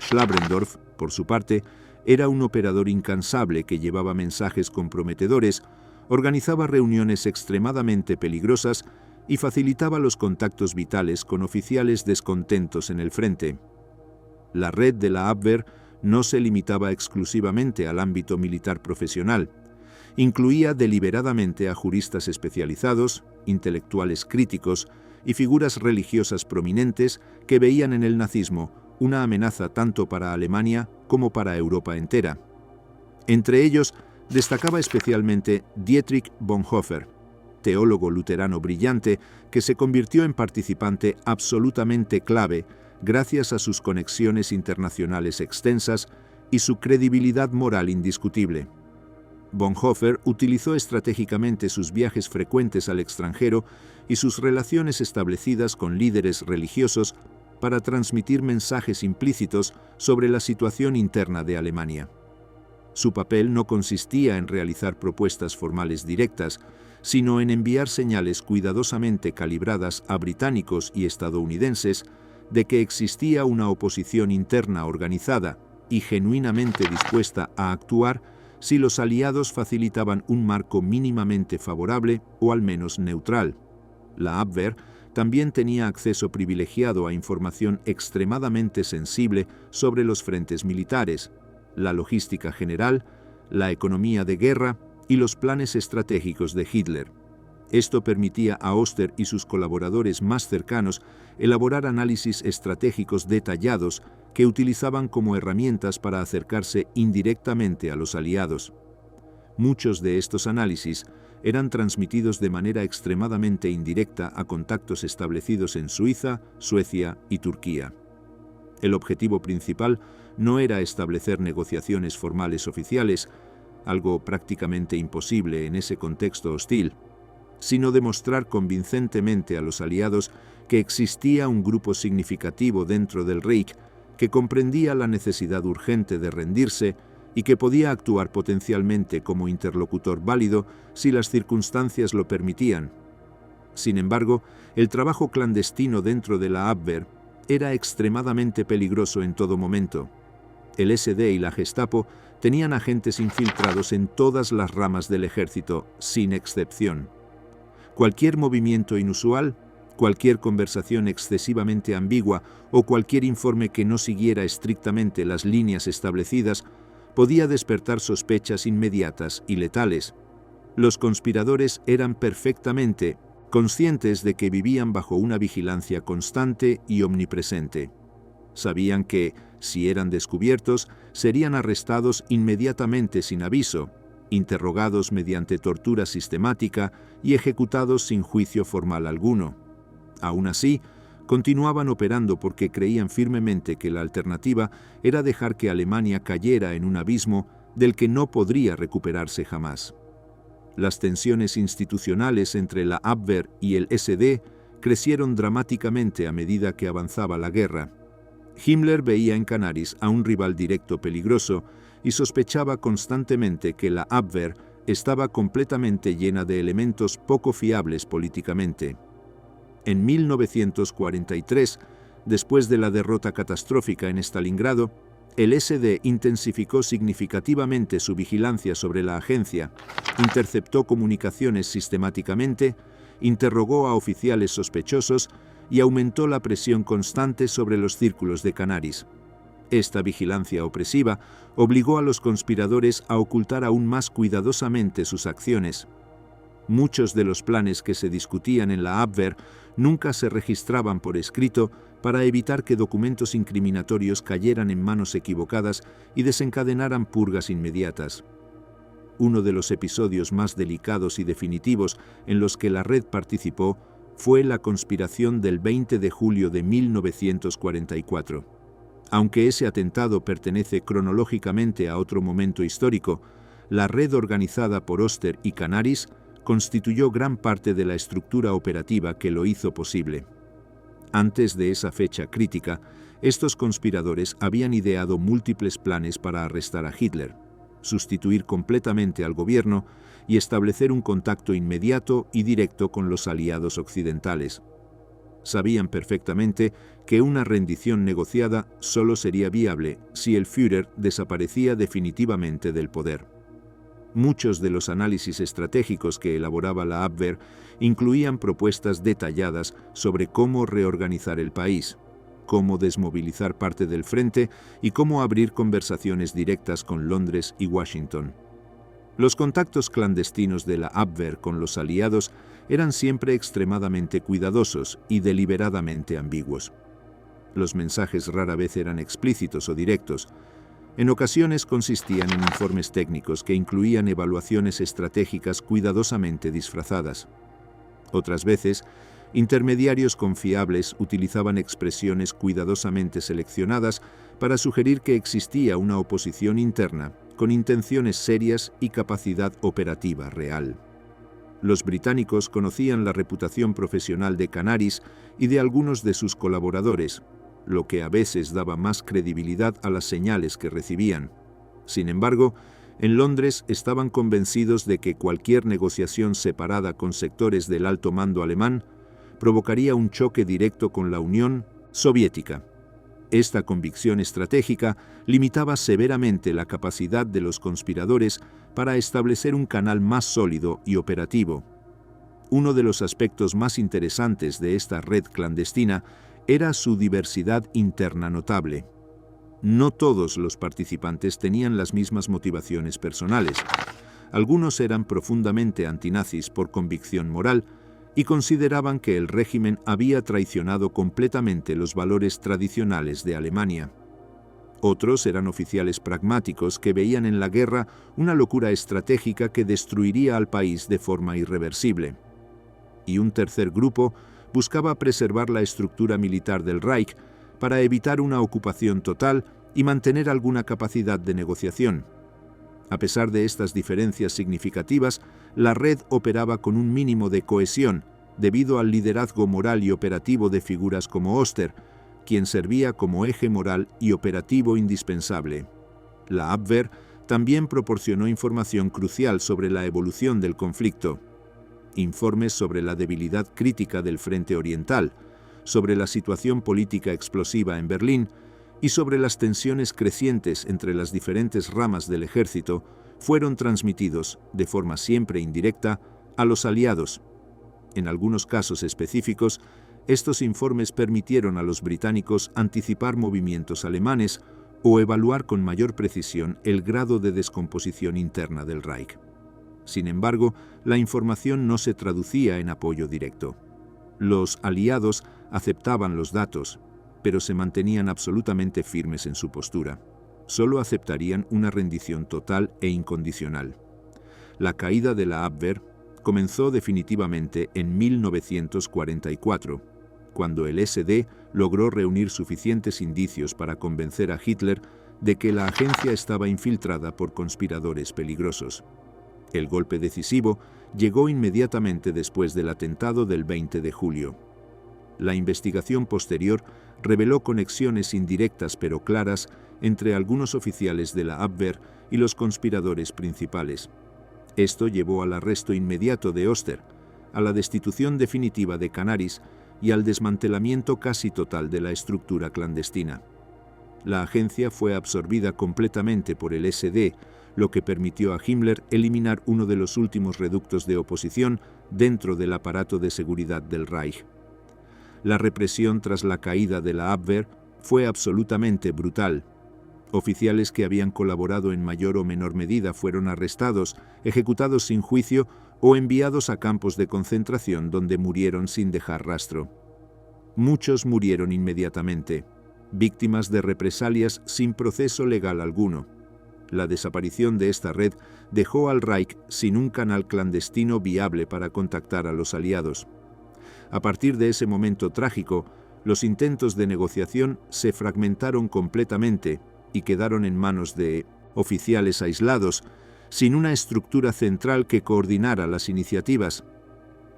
Schlabrendorf, por su parte, era un operador incansable que llevaba mensajes comprometedores, organizaba reuniones extremadamente peligrosas y facilitaba los contactos vitales con oficiales descontentos en el frente. La red de la Abwehr no se limitaba exclusivamente al ámbito militar profesional. Incluía deliberadamente a juristas especializados, intelectuales críticos y figuras religiosas prominentes que veían en el nazismo una amenaza tanto para Alemania como para Europa entera. Entre ellos destacaba especialmente Dietrich Bonhoeffer, teólogo luterano brillante que se convirtió en participante absolutamente clave gracias a sus conexiones internacionales extensas y su credibilidad moral indiscutible. Bonhoeffer utilizó estratégicamente sus viajes frecuentes al extranjero y sus relaciones establecidas con líderes religiosos para transmitir mensajes implícitos sobre la situación interna de Alemania. Su papel no consistía en realizar propuestas formales directas, sino en enviar señales cuidadosamente calibradas a británicos y estadounidenses de que existía una oposición interna organizada y genuinamente dispuesta a actuar si los aliados facilitaban un marco mínimamente favorable o al menos neutral. La Abwehr también tenía acceso privilegiado a información extremadamente sensible sobre los frentes militares, la logística general, la economía de guerra y los planes estratégicos de Hitler. Esto permitía a Oster y sus colaboradores más cercanos elaborar análisis estratégicos detallados que utilizaban como herramientas para acercarse indirectamente a los aliados. Muchos de estos análisis eran transmitidos de manera extremadamente indirecta a contactos establecidos en Suiza, Suecia y Turquía. El objetivo principal no era establecer negociaciones formales oficiales, algo prácticamente imposible en ese contexto hostil, sino demostrar convincentemente a los aliados que existía un grupo significativo dentro del Reich que comprendía la necesidad urgente de rendirse y que podía actuar potencialmente como interlocutor válido si las circunstancias lo permitían. Sin embargo, el trabajo clandestino dentro de la Abwehr era extremadamente peligroso en todo momento. El SD y la Gestapo tenían agentes infiltrados en todas las ramas del ejército, sin excepción. Cualquier movimiento inusual, cualquier conversación excesivamente ambigua o cualquier informe que no siguiera estrictamente las líneas establecidas podía despertar sospechas inmediatas y letales. Los conspiradores eran perfectamente conscientes de que vivían bajo una vigilancia constante y omnipresente. Sabían que, si eran descubiertos, serían arrestados inmediatamente sin aviso, interrogados mediante tortura sistemática y ejecutados sin juicio formal alguno. Aún así, continuaban operando porque creían firmemente que la alternativa era dejar que Alemania cayera en un abismo del que no podría recuperarse jamás. Las tensiones institucionales entre la Abwehr y el SD crecieron dramáticamente a medida que avanzaba la guerra. Himmler veía en Canaris a un rival directo peligroso y sospechaba constantemente que la Abwehr estaba completamente llena de elementos poco fiables políticamente. En 1943, después de la derrota catastrófica en Stalingrado, el SD intensificó significativamente su vigilancia sobre la agencia, interceptó comunicaciones sistemáticamente, interrogó a oficiales sospechosos y aumentó la presión constante sobre los círculos de Canaris. Esta vigilancia opresiva obligó a los conspiradores a ocultar aún más cuidadosamente sus acciones. Muchos de los planes que se discutían en la Abwehr nunca se registraban por escrito para evitar que documentos incriminatorios cayeran en manos equivocadas y desencadenaran purgas inmediatas. Uno de los episodios más delicados y definitivos en los que la red participó fue la conspiración del 20 de julio de 1944. Aunque ese atentado pertenece cronológicamente a otro momento histórico, la red organizada por Oster y Canaris constituyó gran parte de la estructura operativa que lo hizo posible. Antes de esa fecha crítica, estos conspiradores habían ideado múltiples planes para arrestar a Hitler, sustituir completamente al gobierno y establecer un contacto inmediato y directo con los aliados occidentales. Sabían perfectamente que una rendición negociada solo sería viable si el Führer desaparecía definitivamente del poder. Muchos de los análisis estratégicos que elaboraba la Abwehr incluían propuestas detalladas sobre cómo reorganizar el país, cómo desmovilizar parte del frente y cómo abrir conversaciones directas con Londres y Washington. Los contactos clandestinos de la Abwehr con los aliados eran siempre extremadamente cuidadosos y deliberadamente ambiguos. Los mensajes rara vez eran explícitos o directos. En ocasiones consistían en informes técnicos que incluían evaluaciones estratégicas cuidadosamente disfrazadas. Otras veces intermediarios confiables utilizaban expresiones cuidadosamente seleccionadas para sugerir que existía una oposición interna, con intenciones serias y capacidad operativa real. Los británicos conocían la reputación profesional de Canaris y de algunos de sus colaboradores, lo que a veces daba más credibilidad a las señales que recibían. Sin embargo, en Londres estaban convencidos de que cualquier negociación separada con sectores del alto mando alemán provocaría un choque directo con la Unión Soviética. Esta convicción estratégica limitaba severamente la capacidad de los conspiradores para establecer un canal más sólido y operativo. Uno de los aspectos más interesantes de esta red clandestina era su diversidad interna notable. No todos los participantes tenían las mismas motivaciones personales. Algunos eran profundamente antinazis por convicción moral y consideraban que el régimen había traicionado completamente los valores tradicionales de Alemania. Otros eran oficiales pragmáticos que veían en la guerra una locura estratégica que destruiría al país de forma irreversible. Y un tercer grupo buscaba preservar la estructura militar del Reich para evitar una ocupación total y mantener alguna capacidad de negociación. A pesar de estas diferencias significativas, la red operaba con un mínimo de cohesión debido al liderazgo moral y operativo de figuras como Oster, quien servía como eje moral y operativo indispensable. La Abwehr también proporcionó información crucial sobre la evolución del conflicto. Informes sobre la debilidad crítica del Frente Oriental, sobre la situación política explosiva en Berlín y sobre las tensiones crecientes entre las diferentes ramas del ejército fueron transmitidos, de forma siempre indirecta, a los aliados. En algunos casos específicos, estos informes permitieron a los británicos anticipar movimientos alemanes o evaluar con mayor precisión el grado de descomposición interna del Reich. Sin embargo, la información no se traducía en apoyo directo. Los aliados aceptaban los datos, pero se mantenían absolutamente firmes en su postura. Solo aceptarían una rendición total e incondicional. La caída de la Abwehr comenzó definitivamente en 1944, cuando el SD logró reunir suficientes indicios para convencer a Hitler de que la agencia estaba infiltrada por conspiradores peligrosos. El golpe decisivo llegó inmediatamente después del atentado del 20 de julio. La investigación posterior reveló conexiones indirectas pero claras entre algunos oficiales de la Abwehr y los conspiradores principales. Esto llevó al arresto inmediato de Oster, a la destitución definitiva de Canaris y al desmantelamiento casi total de la estructura clandestina. La agencia fue absorbida completamente por el SD, lo que permitió a Himmler eliminar uno de los últimos reductos de oposición dentro del aparato de seguridad del Reich. La represión tras la caída de la Abwehr fue absolutamente brutal. Oficiales que habían colaborado en mayor o menor medida fueron arrestados, ejecutados sin juicio o enviados a campos de concentración donde murieron sin dejar rastro. Muchos murieron inmediatamente, víctimas de represalias sin proceso legal alguno. La desaparición de esta red dejó al Reich sin un canal clandestino viable para contactar a los aliados. A partir de ese momento trágico, los intentos de negociación se fragmentaron completamente y quedaron en manos de oficiales aislados, sin una estructura central que coordinara las iniciativas.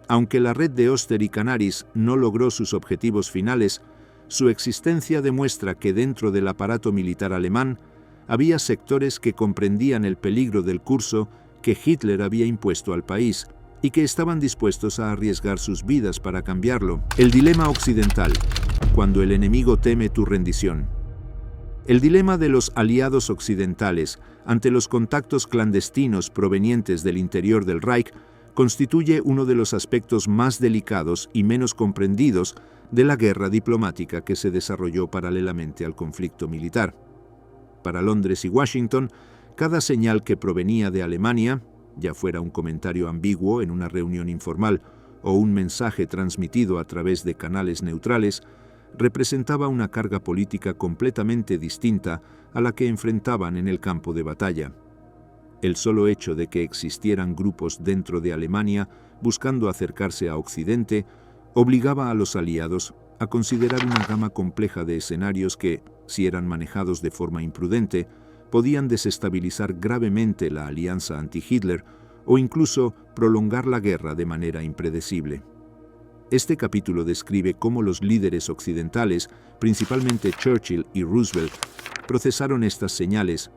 Aunque la red de Oster y Canaris no logró sus objetivos finales, su existencia demuestra que dentro del aparato militar alemán había sectores que comprendían el peligro del curso que Hitler había impuesto al país y que estaban dispuestos a arriesgar sus vidas para cambiarlo. El dilema occidental, cuando el enemigo teme tu rendición. El dilema de los aliados occidentales ante los contactos clandestinos provenientes del interior del Reich constituye uno de los aspectos más delicados y menos comprendidos de la guerra diplomática que se desarrolló paralelamente al conflicto militar. Para Londres y Washington, cada señal que provenía de Alemania, ya fuera un comentario ambiguo en una reunión informal o un mensaje transmitido a través de canales neutrales, representaba una carga política completamente distinta a la que enfrentaban en el campo de batalla. El solo hecho de que existieran grupos dentro de Alemania buscando acercarse a Occidente obligaba a los aliados a considerar una gama compleja de escenarios que, si eran manejados de forma imprudente, podían desestabilizar gravemente la alianza anti-Hitler o incluso prolongar la guerra de manera impredecible. Este capítulo describe cómo los líderes occidentales, principalmente Churchill y Roosevelt, procesaron estas señales,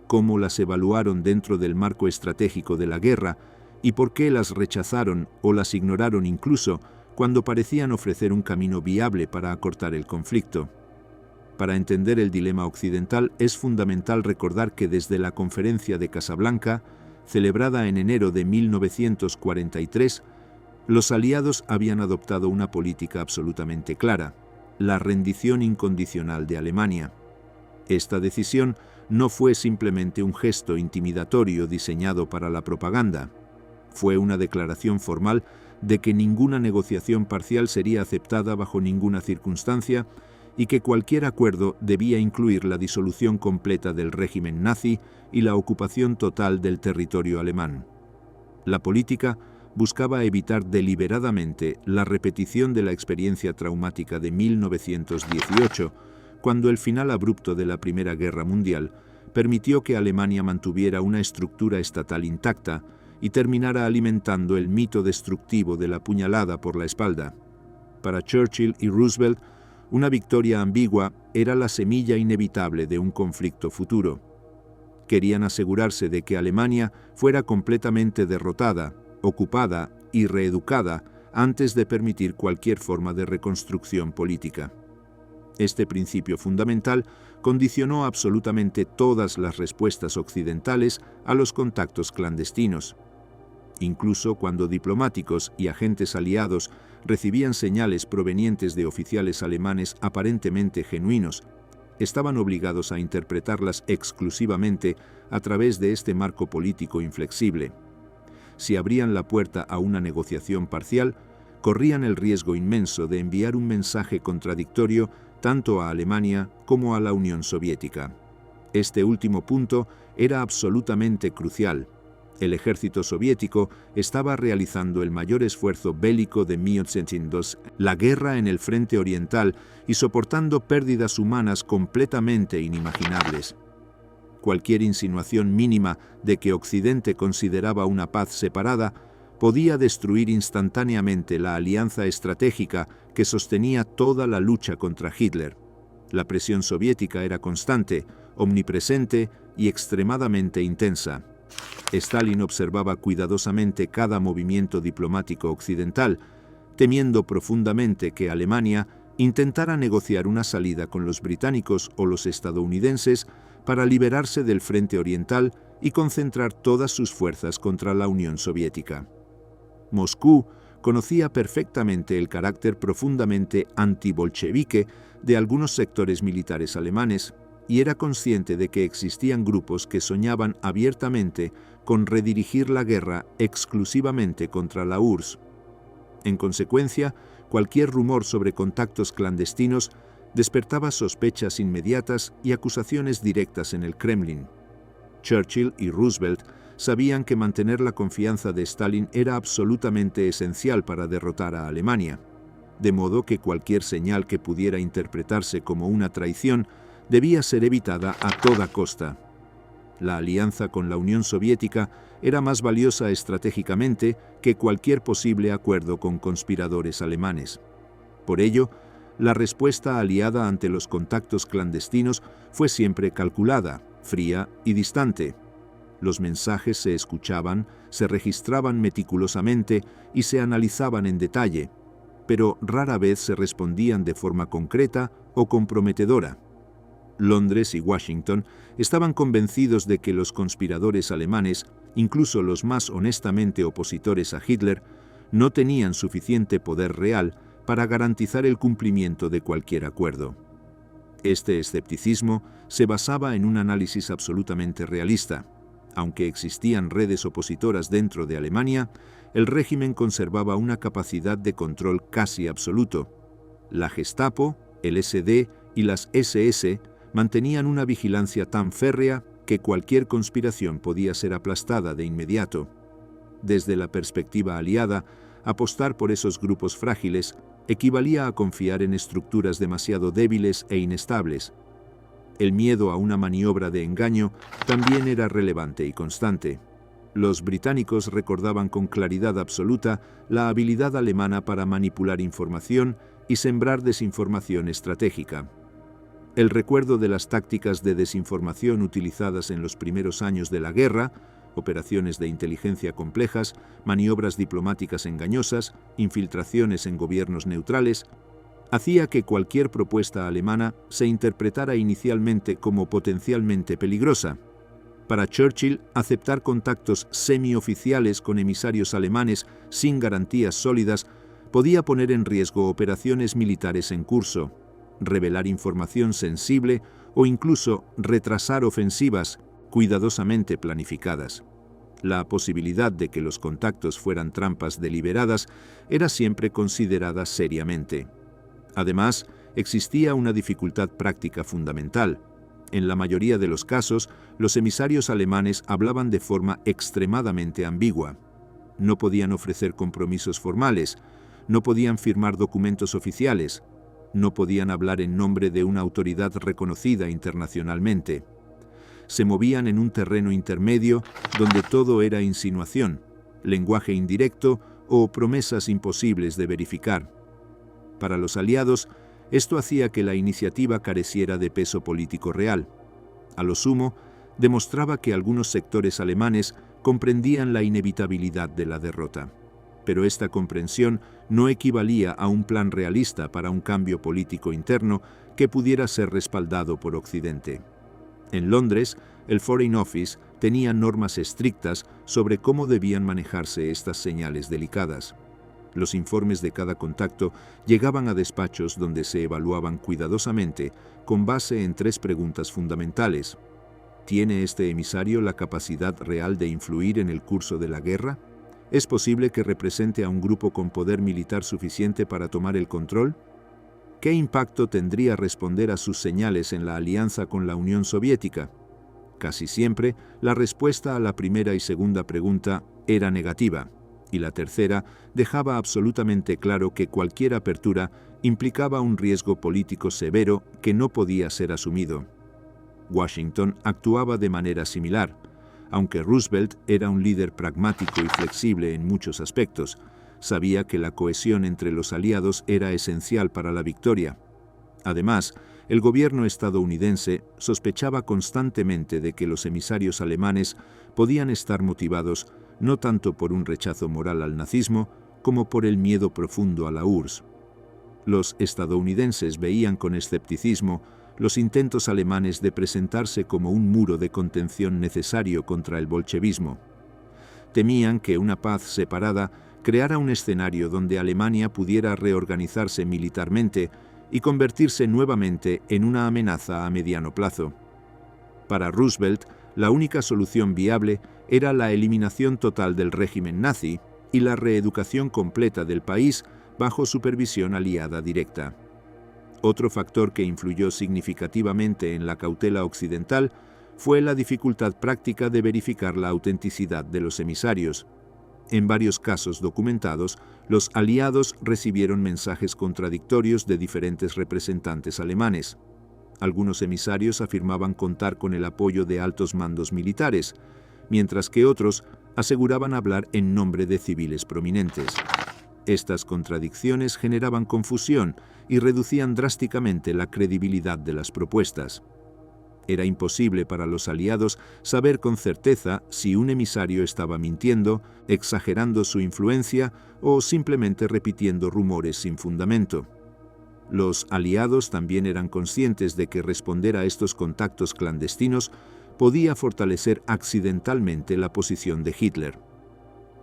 cómo las evaluaron dentro del marco estratégico de la guerra y por qué las rechazaron o las ignoraron incluso cuando parecían ofrecer un camino viable para acortar el conflicto. Para entender el dilema occidental es fundamental recordar que desde la Conferencia de Casablanca, celebrada en enero de 1943, los aliados habían adoptado una política absolutamente clara: la rendición incondicional de Alemania. Esta decisión no fue simplemente un gesto intimidatorio diseñado para la propaganda. Fue una declaración formal de que ninguna negociación parcial sería aceptada bajo ninguna circunstancia y que cualquier acuerdo debía incluir la disolución completa del régimen nazi y la ocupación total del territorio alemán. La política buscaba evitar deliberadamente la repetición de la experiencia traumática de 1918, cuando el final abrupto de la Primera Guerra Mundial permitió que Alemania mantuviera una estructura estatal intacta y terminara alimentando el mito destructivo de la puñalada por la espalda. Para Churchill y Roosevelt, una victoria ambigua era la semilla inevitable de un conflicto futuro. Querían asegurarse de que Alemania fuera completamente derrotada, ocupada y reeducada antes de permitir cualquier forma de reconstrucción política. Este principio fundamental condicionó absolutamente todas las respuestas occidentales a los contactos clandestinos. Incluso cuando diplomáticos y agentes aliados recibían señales provenientes de oficiales alemanes aparentemente genuinos, estaban obligados a interpretarlas exclusivamente a través de este marco político inflexible. Si abrían la puerta a una negociación parcial, corrían el riesgo inmenso de enviar un mensaje contradictorio tanto a Alemania como a la Unión Soviética. Este último punto era absolutamente crucial. El ejército soviético estaba realizando el mayor esfuerzo bélico de 1902, la guerra en el frente oriental, y soportando pérdidas humanas completamente inimaginables. Cualquier insinuación mínima de que Occidente consideraba una paz separada podía destruir instantáneamente la alianza estratégica que sostenía toda la lucha contra Hitler. La presión soviética era constante, omnipresente y extremadamente intensa. Stalin observaba cuidadosamente cada movimiento diplomático occidental, temiendo profundamente que Alemania intentara negociar una salida con los británicos o los estadounidenses para liberarse del frente oriental y concentrar todas sus fuerzas contra la Unión Soviética. Moscú conocía perfectamente el carácter profundamente antibolchevique de algunos sectores militares alemanes y era consciente de que existían grupos que soñaban abiertamente con redirigir la guerra exclusivamente contra la URSS. En consecuencia, cualquier rumor sobre contactos clandestinos despertaba sospechas inmediatas y acusaciones directas en el Kremlin. Churchill y Roosevelt sabían que mantener la confianza de Stalin era absolutamente esencial para derrotar a Alemania, de modo que cualquier señal que pudiera interpretarse como una traición debía ser evitada a toda costa. La alianza con la Unión Soviética era más valiosa estratégicamente que cualquier posible acuerdo con conspiradores alemanes. Por ello, la respuesta aliada ante los contactos clandestinos fue siempre calculada, fría y distante. Los mensajes se escuchaban, se registraban meticulosamente y se analizaban en detalle, pero rara vez se respondían de forma concreta o comprometedora. Londres y Washington estaban convencidos de que los conspiradores alemanes, incluso los más honestamente opositores a Hitler, no tenían suficiente poder real para garantizar el cumplimiento de cualquier acuerdo. Este escepticismo se basaba en un análisis absolutamente realista. Aunque existían redes opositoras dentro de Alemania, el régimen conservaba una capacidad de control casi absoluto. La Gestapo, el SD y las SS mantenían una vigilancia tan férrea que cualquier conspiración podía ser aplastada de inmediato. Desde la perspectiva aliada, apostar por esos grupos frágiles equivalía a confiar en estructuras demasiado débiles e inestables. El miedo a una maniobra de engaño también era relevante y constante. Los británicos recordaban con claridad absoluta la habilidad alemana para manipular información y sembrar desinformación estratégica. El recuerdo de las tácticas de desinformación utilizadas en los primeros años de la guerra, operaciones de inteligencia complejas, maniobras diplomáticas engañosas, infiltraciones en gobiernos neutrales, hacía que cualquier propuesta alemana se interpretara inicialmente como potencialmente peligrosa. Para Churchill, aceptar contactos semioficiales con emisarios alemanes sin garantías sólidas podía poner en riesgo operaciones militares en curso, revelar información sensible o incluso retrasar ofensivas cuidadosamente planificadas. La posibilidad de que los contactos fueran trampas deliberadas era siempre considerada seriamente. Además, existía una dificultad práctica fundamental. En la mayoría de los casos, los emisarios alemanes hablaban de forma extremadamente ambigua. No podían ofrecer compromisos formales, no podían firmar documentos oficiales, no podían hablar en nombre de una autoridad reconocida internacionalmente. Se movían en un terreno intermedio donde todo era insinuación, lenguaje indirecto o promesas imposibles de verificar. Para los aliados, esto hacía que la iniciativa careciera de peso político real. A lo sumo, demostraba que algunos sectores alemanes comprendían la inevitabilidad de la derrota. Pero esta comprensión no equivalía a un plan realista para un cambio político interno que pudiera ser respaldado por Occidente. En Londres, el Foreign Office tenía normas estrictas sobre cómo debían manejarse estas señales delicadas. Los informes de cada contacto llegaban a despachos donde se evaluaban cuidadosamente con base en 3 preguntas fundamentales. ¿Tiene este emisario la capacidad real de influir en el curso de la guerra? ¿Es posible que represente a un grupo con poder militar suficiente para tomar el control? ¿Qué impacto tendría responder a sus señales en la alianza con la Unión Soviética? Casi siempre, la respuesta a la primera y segunda pregunta era negativa, y la tercera dejaba absolutamente claro que cualquier apertura implicaba un riesgo político severo que no podía ser asumido. Washington actuaba de manera similar, aunque Roosevelt era un líder pragmático y flexible en muchos aspectos. Sabía que la cohesión entre los aliados era esencial para la victoria. Además, el gobierno estadounidense sospechaba constantemente de que los emisarios alemanes podían estar motivados no tanto por un rechazo moral al nazismo como por el miedo profundo a la URSS. Los estadounidenses veían con escepticismo los intentos alemanes de presentarse como un muro de contención necesario contra el bolchevismo. Temían que una paz separada creara un escenario donde Alemania pudiera reorganizarse militarmente y convertirse nuevamente en una amenaza a mediano plazo. Para Roosevelt, la única solución viable era la eliminación total del régimen nazi y la reeducación completa del país bajo supervisión aliada directa. Otro factor que influyó significativamente en la cautela occidental fue la dificultad práctica de verificar la autenticidad de los emisarios. En varios casos documentados, los aliados recibieron mensajes contradictorios de diferentes representantes alemanes. Algunos emisarios afirmaban contar con el apoyo de altos mandos militares, mientras que otros aseguraban hablar en nombre de civiles prominentes. Estas contradicciones generaban confusión y reducían drásticamente la credibilidad de las propuestas. Era imposible para los aliados saber con certeza si un emisario estaba mintiendo, exagerando su influencia o simplemente repitiendo rumores sin fundamento. Los aliados también eran conscientes de que responder a estos contactos clandestinos podía fortalecer accidentalmente la posición de Hitler.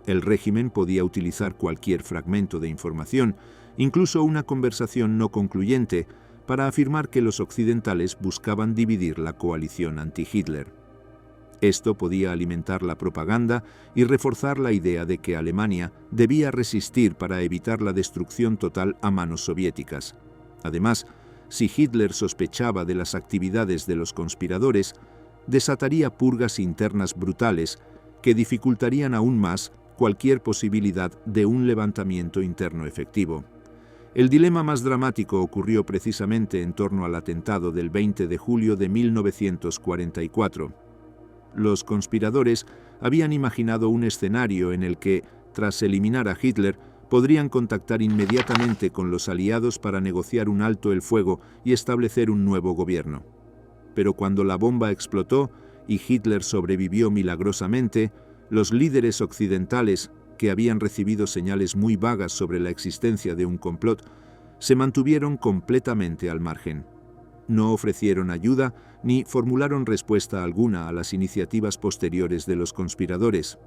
El régimen podía utilizar cualquier fragmento de información, incluso una conversación no concluyente, para afirmar que los occidentales buscaban dividir la coalición anti-Hitler. Esto podía alimentar la propaganda y reforzar la idea de que Alemania debía resistir para evitar la destrucción total a manos soviéticas. Además, si Hitler sospechaba de las actividades de los conspiradores, desataría purgas internas brutales que dificultarían aún más cualquier posibilidad de un levantamiento interno efectivo. El dilema más dramático ocurrió precisamente en torno al atentado del 20 de julio de 1944. Los conspiradores habían imaginado un escenario en el que, tras eliminar a Hitler, podrían contactar inmediatamente con los aliados para negociar un alto el fuego y establecer un nuevo gobierno. Pero cuando la bomba explotó y Hitler sobrevivió milagrosamente, los líderes occidentales, que habían recibido señales muy vagas sobre la existencia de un complot, se mantuvieron completamente al margen. No ofrecieron ayuda ni formularon respuesta alguna a las iniciativas posteriores de los conspiradores.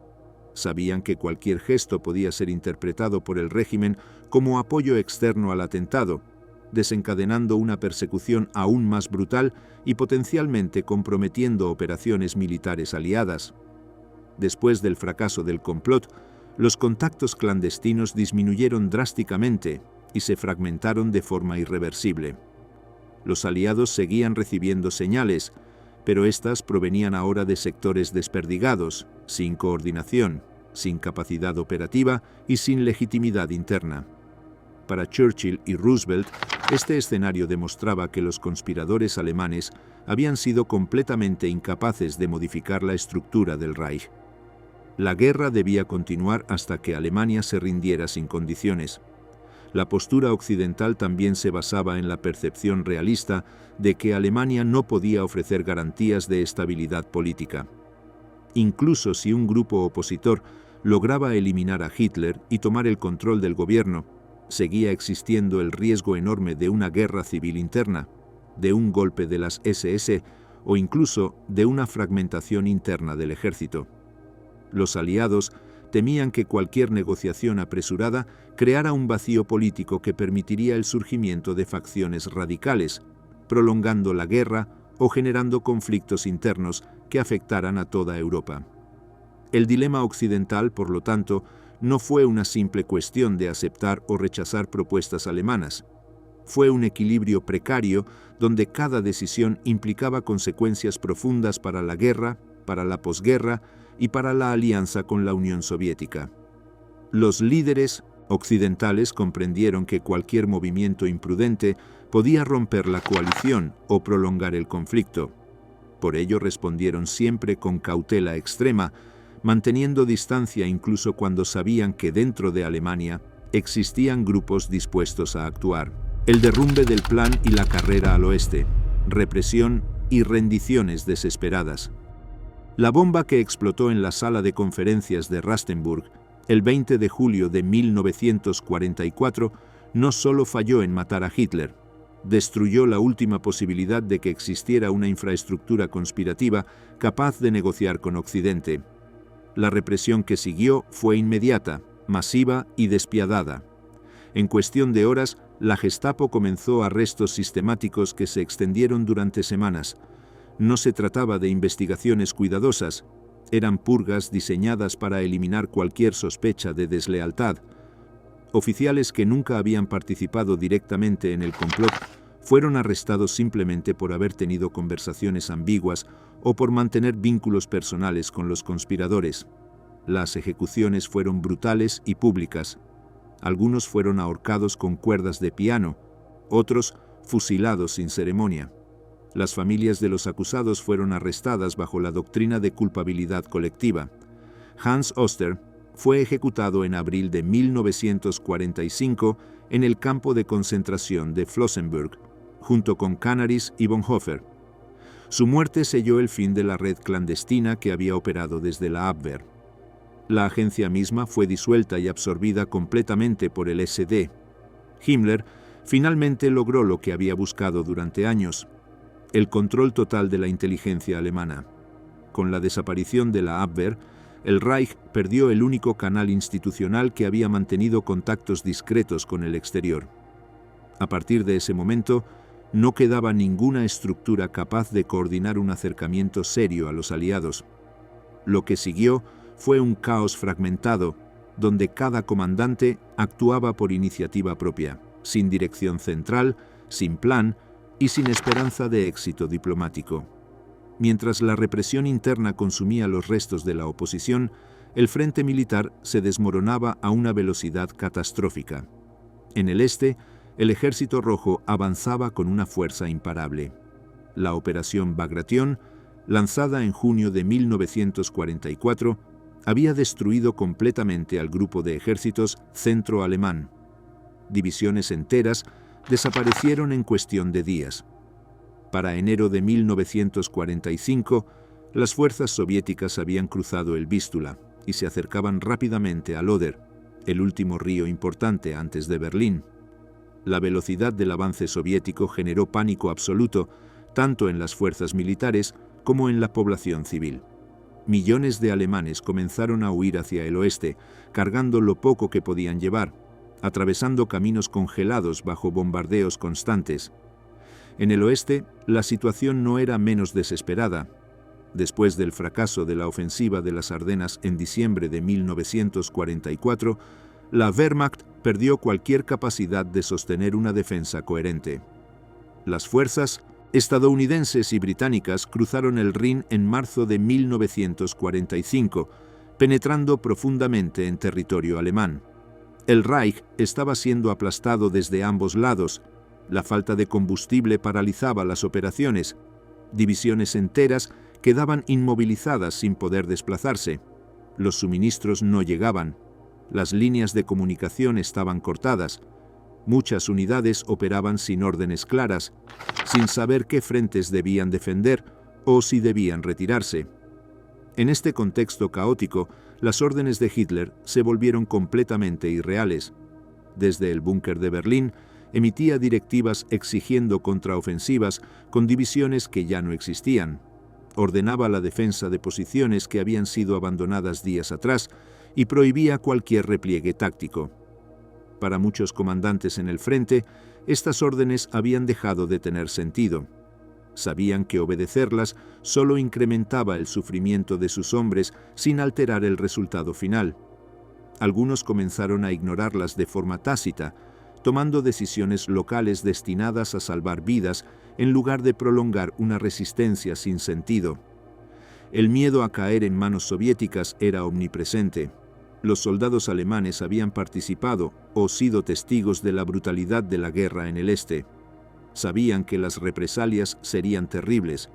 Sabían que cualquier gesto podía ser interpretado por el régimen como apoyo externo al atentado, desencadenando una persecución aún más brutal y potencialmente comprometiendo operaciones militares aliadas. Después del fracaso del complot, los contactos clandestinos disminuyeron drásticamente y se fragmentaron de forma irreversible. Los aliados seguían recibiendo señales, pero éstas provenían ahora de sectores desperdigados, sin coordinación, sin capacidad operativa y sin legitimidad interna. Para Churchill y Roosevelt, este escenario demostraba que los conspiradores alemanes habían sido completamente incapaces de modificar la estructura del Reich. La guerra debía continuar hasta que Alemania se rindiera sin condiciones. La postura occidental también se basaba en la percepción realista de que Alemania no podía ofrecer garantías de estabilidad política. Incluso si un grupo opositor lograba eliminar a Hitler y tomar el control del gobierno, seguía existiendo el riesgo enorme de una guerra civil interna, de un golpe de las SS o incluso de una fragmentación interna del ejército. Los aliados temían que cualquier negociación apresurada creara un vacío político que permitiría el surgimiento de facciones radicales, prolongando la guerra o generando conflictos internos que afectaran a toda Europa. El dilema occidental, por lo tanto, no fue una simple cuestión de aceptar o rechazar propuestas alemanas. Fue un equilibrio precario donde cada decisión implicaba consecuencias profundas para la guerra, para la posguerra y para la alianza con la Unión Soviética. Los líderes occidentales comprendieron que cualquier movimiento imprudente podía romper la coalición o prolongar el conflicto. Por ello respondieron siempre con cautela extrema, manteniendo distancia incluso cuando sabían que dentro de Alemania existían grupos dispuestos a actuar. El derrumbe del plan y la carrera al oeste, represión y rendiciones desesperadas. La bomba que explotó en la sala de conferencias de Rastenburg el 20 de julio de 1944 no solo falló en matar a Hitler, destruyó la última posibilidad de que existiera una infraestructura conspirativa capaz de negociar con Occidente. La represión que siguió fue inmediata, masiva y despiadada. En cuestión de horas, la Gestapo comenzó arrestos sistemáticos que se extendieron durante semanas. No se trataba de investigaciones cuidadosas, eran purgas diseñadas para eliminar cualquier sospecha de deslealtad. Oficiales que nunca habían participado directamente en el complot fueron arrestados simplemente por haber tenido conversaciones ambiguas o por mantener vínculos personales con los conspiradores. Las ejecuciones fueron brutales y públicas. Algunos fueron ahorcados con cuerdas de piano, otros fusilados sin ceremonia. Las familias de los acusados fueron arrestadas bajo la doctrina de culpabilidad colectiva. Hans Oster fue ejecutado en abril de 1945 en el campo de concentración de Flossenbürg, junto con Canaris y Bonhoeffer. Su muerte selló el fin de la red clandestina que había operado desde la Abwehr. La agencia misma fue disuelta y absorbida completamente por el SD. Himmler finalmente logró lo que había buscado durante años: el control total de la inteligencia alemana. Con la desaparición de la Abwehr, el Reich perdió el único canal institucional que había mantenido contactos discretos con el exterior. A partir de ese momento, no quedaba ninguna estructura capaz de coordinar un acercamiento serio a los aliados. Lo que siguió fue un caos fragmentado, donde cada comandante actuaba por iniciativa propia, sin dirección central, sin plan y sin esperanza de éxito diplomático. Mientras la represión interna consumía los restos de la oposición, el frente militar se desmoronaba a una velocidad catastrófica. En el este, el Ejército Rojo avanzaba con una fuerza imparable. La Operación Bagration, lanzada en junio de 1944, había destruido completamente al grupo de ejércitos centro-alemán. Divisiones enteras desaparecieron en cuestión de días. Para enero de 1945, las fuerzas soviéticas habían cruzado el Vístula y se acercaban rápidamente al Oder, el último río importante antes de Berlín. La velocidad del avance soviético generó pánico absoluto, tanto en las fuerzas militares como en la población civil. Millones de alemanes comenzaron a huir hacia el oeste, cargando lo poco que podían llevar, atravesando caminos congelados bajo bombardeos constantes. En el oeste, la situación no era menos desesperada. Después del fracaso de la ofensiva de las Ardenas en diciembre de 1944, la Wehrmacht perdió cualquier capacidad de sostener una defensa coherente. Las fuerzas estadounidenses y británicas cruzaron el Rin en marzo de 1945, penetrando profundamente en territorio alemán. El Reich estaba siendo aplastado desde ambos lados. La falta de combustible paralizaba las operaciones. Divisiones enteras quedaban inmovilizadas sin poder desplazarse. Los suministros no llegaban. Las líneas de comunicación estaban cortadas. Muchas unidades operaban sin órdenes claras, sin saber qué frentes debían defender o si debían retirarse. En este contexto caótico, las órdenes de Hitler se volvieron completamente irreales. Desde el búnker de Berlín, emitía directivas exigiendo contraofensivas con divisiones que ya no existían. Ordenaba la defensa de posiciones que habían sido abandonadas días atrás y prohibía cualquier repliegue táctico. Para muchos comandantes en el frente, estas órdenes habían dejado de tener sentido. Sabían que obedecerlas solo incrementaba el sufrimiento de sus hombres sin alterar el resultado final. Algunos comenzaron a ignorarlas de forma tácita, tomando decisiones locales destinadas a salvar vidas en lugar de prolongar una resistencia sin sentido. El miedo a caer en manos soviéticas era omnipresente. Los soldados alemanes habían participado o sido testigos de la brutalidad de la guerra en el este. Sabían que las represalias serían terribles.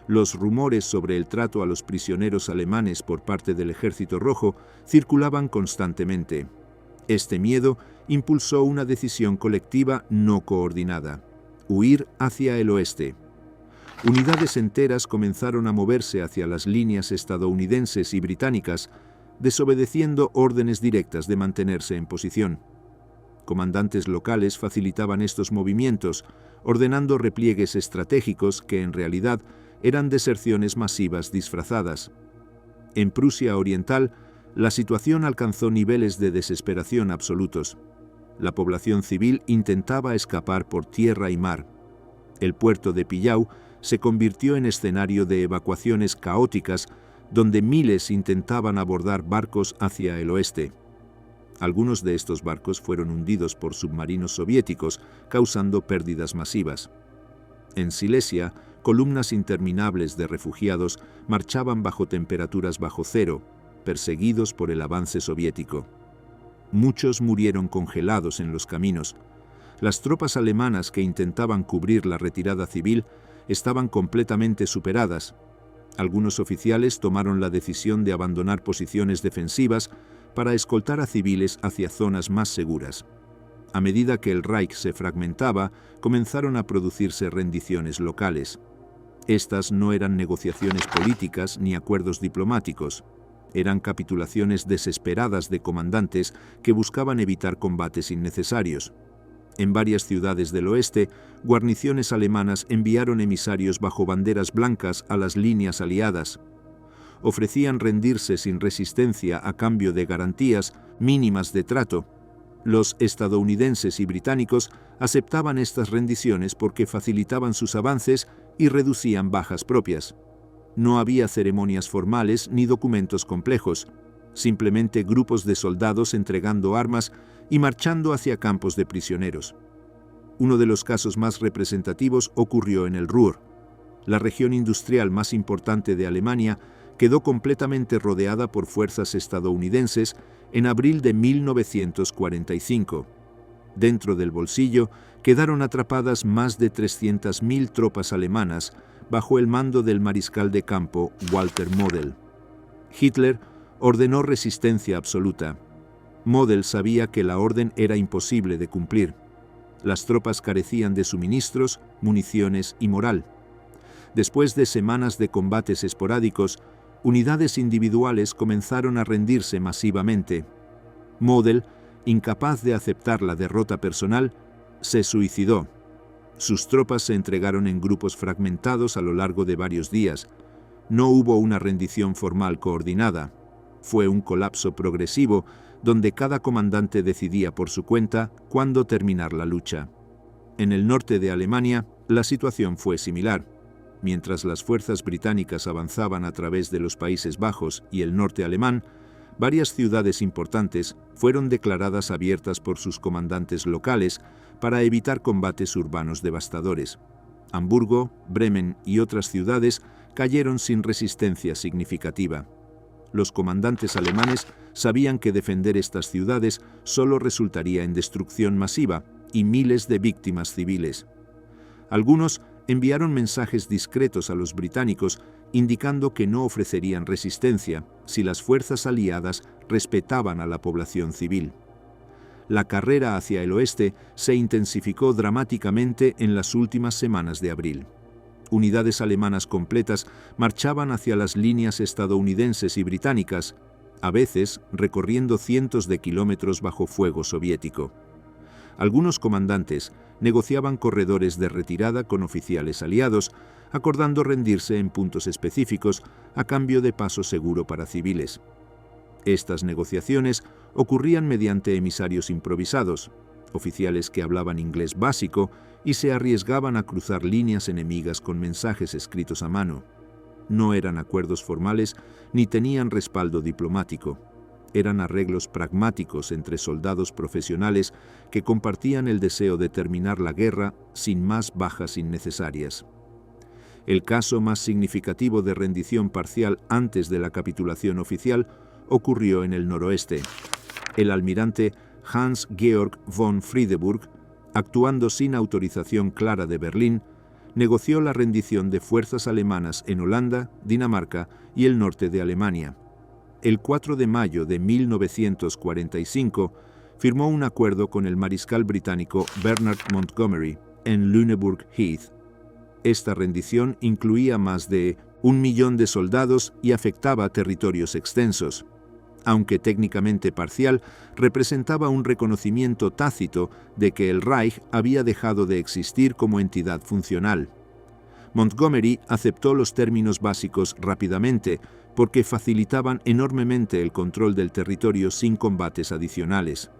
Los rumores sobre el trato a los prisioneros alemanes por parte del Ejército Rojo circulaban constantemente. Este miedo impulsó una decisión colectiva no coordinada: huir hacia el oeste. Unidades enteras comenzaron a moverse hacia las líneas estadounidenses y británicas, desobedeciendo órdenes directas de mantenerse en posición. Comandantes locales facilitaban estos movimientos, ordenando repliegues estratégicos que en realidad eran deserciones masivas disfrazadas. En Prusia Oriental, la situación alcanzó niveles de desesperación absolutos. La población civil intentaba escapar por tierra y mar. El puerto de Pillau se convirtió en escenario de evacuaciones caóticas, donde miles intentaban abordar barcos hacia el oeste. Algunos de estos barcos fueron hundidos por submarinos soviéticos, causando pérdidas masivas. En Silesia, columnas interminables de refugiados marchaban bajo temperaturas bajo cero, perseguidos por el avance soviético. Muchos murieron congelados en los caminos. Las tropas alemanas que intentaban cubrir la retirada civil estaban completamente superadas. Algunos oficiales tomaron la decisión de abandonar posiciones defensivas para escoltar a civiles hacia zonas más seguras. A medida que el Reich se fragmentaba, comenzaron a producirse rendiciones locales. Estas no eran negociaciones políticas ni acuerdos diplomáticos. Eran capitulaciones desesperadas de comandantes que buscaban evitar combates innecesarios. En varias ciudades del oeste, guarniciones alemanas enviaron emisarios bajo banderas blancas a las líneas aliadas. Ofrecían rendirse sin resistencia a cambio de garantías mínimas de trato. Los estadounidenses y británicos aceptaban estas rendiciones porque facilitaban sus avances y reducían bajas propias. No había ceremonias formales ni documentos complejos, simplemente grupos de soldados entregando armas y marchando hacia campos de prisioneros. Uno de los casos más representativos ocurrió en el Ruhr, la región industrial más importante de Alemania, quedó completamente rodeada por fuerzas estadounidenses en abril de 1945. Dentro del bolsillo quedaron atrapadas más de 300.000 tropas alemanas bajo el mando del mariscal de campo Walter Model. Hitler ordenó resistencia absoluta. Model sabía que la orden era imposible de cumplir. Las tropas carecían de suministros, municiones y moral. Después de semanas de combates esporádicos, unidades individuales comenzaron a rendirse masivamente. Model, incapaz de aceptar la derrota personal, se suicidó. Sus tropas se entregaron en grupos fragmentados a lo largo de varios días. No hubo una rendición formal coordinada. Fue un colapso progresivo, donde cada comandante decidía por su cuenta cuándo terminar la lucha. En el norte de Alemania, la situación fue similar. Mientras las fuerzas británicas avanzaban a través de los Países Bajos y el norte alemán, varias ciudades importantes fueron declaradas abiertas por sus comandantes locales para evitar combates urbanos devastadores. Hamburgo, Bremen y otras ciudades cayeron sin resistencia significativa. Los comandantes alemanes sabían que defender estas ciudades solo resultaría en destrucción masiva y miles de víctimas civiles. Algunos enviaron mensajes discretos a los británicos indicando que no ofrecerían resistencia si las fuerzas aliadas respetaban a la población civil. La carrera hacia el oeste se intensificó dramáticamente en las últimas semanas de abril. Unidades alemanas completas marchaban hacia las líneas estadounidenses y británicas, a veces recorriendo cientos de kilómetros bajo fuego soviético. Algunos comandantes negociaban corredores de retirada con oficiales aliados, acordando rendirse en puntos específicos a cambio de paso seguro para civiles. Estas negociaciones ocurrían mediante emisarios improvisados, oficiales que hablaban inglés básico y se arriesgaban a cruzar líneas enemigas con mensajes escritos a mano. No eran acuerdos formales ni tenían respaldo diplomático. Eran arreglos pragmáticos entre soldados profesionales que compartían el deseo de terminar la guerra sin más bajas innecesarias. El caso más significativo de rendición parcial antes de la capitulación oficial ocurrió en el noroeste. El almirante Hans-Georg von Friedeburg, actuando sin autorización clara de Berlín, negoció la rendición de fuerzas alemanas en Holanda, Dinamarca y el norte de Alemania. El 4 de mayo de 1945 firmó un acuerdo con el mariscal británico Bernard Montgomery en Lüneburg Heath. Esta rendición incluía más de 1 millón de soldados y afectaba territorios extensos. Aunque técnicamente parcial, representaba un reconocimiento tácito de que el Reich había dejado de existir como entidad funcional. Montgomery aceptó los términos básicos rápidamente, porque facilitaban enormemente el control del territorio sin combates adicionales.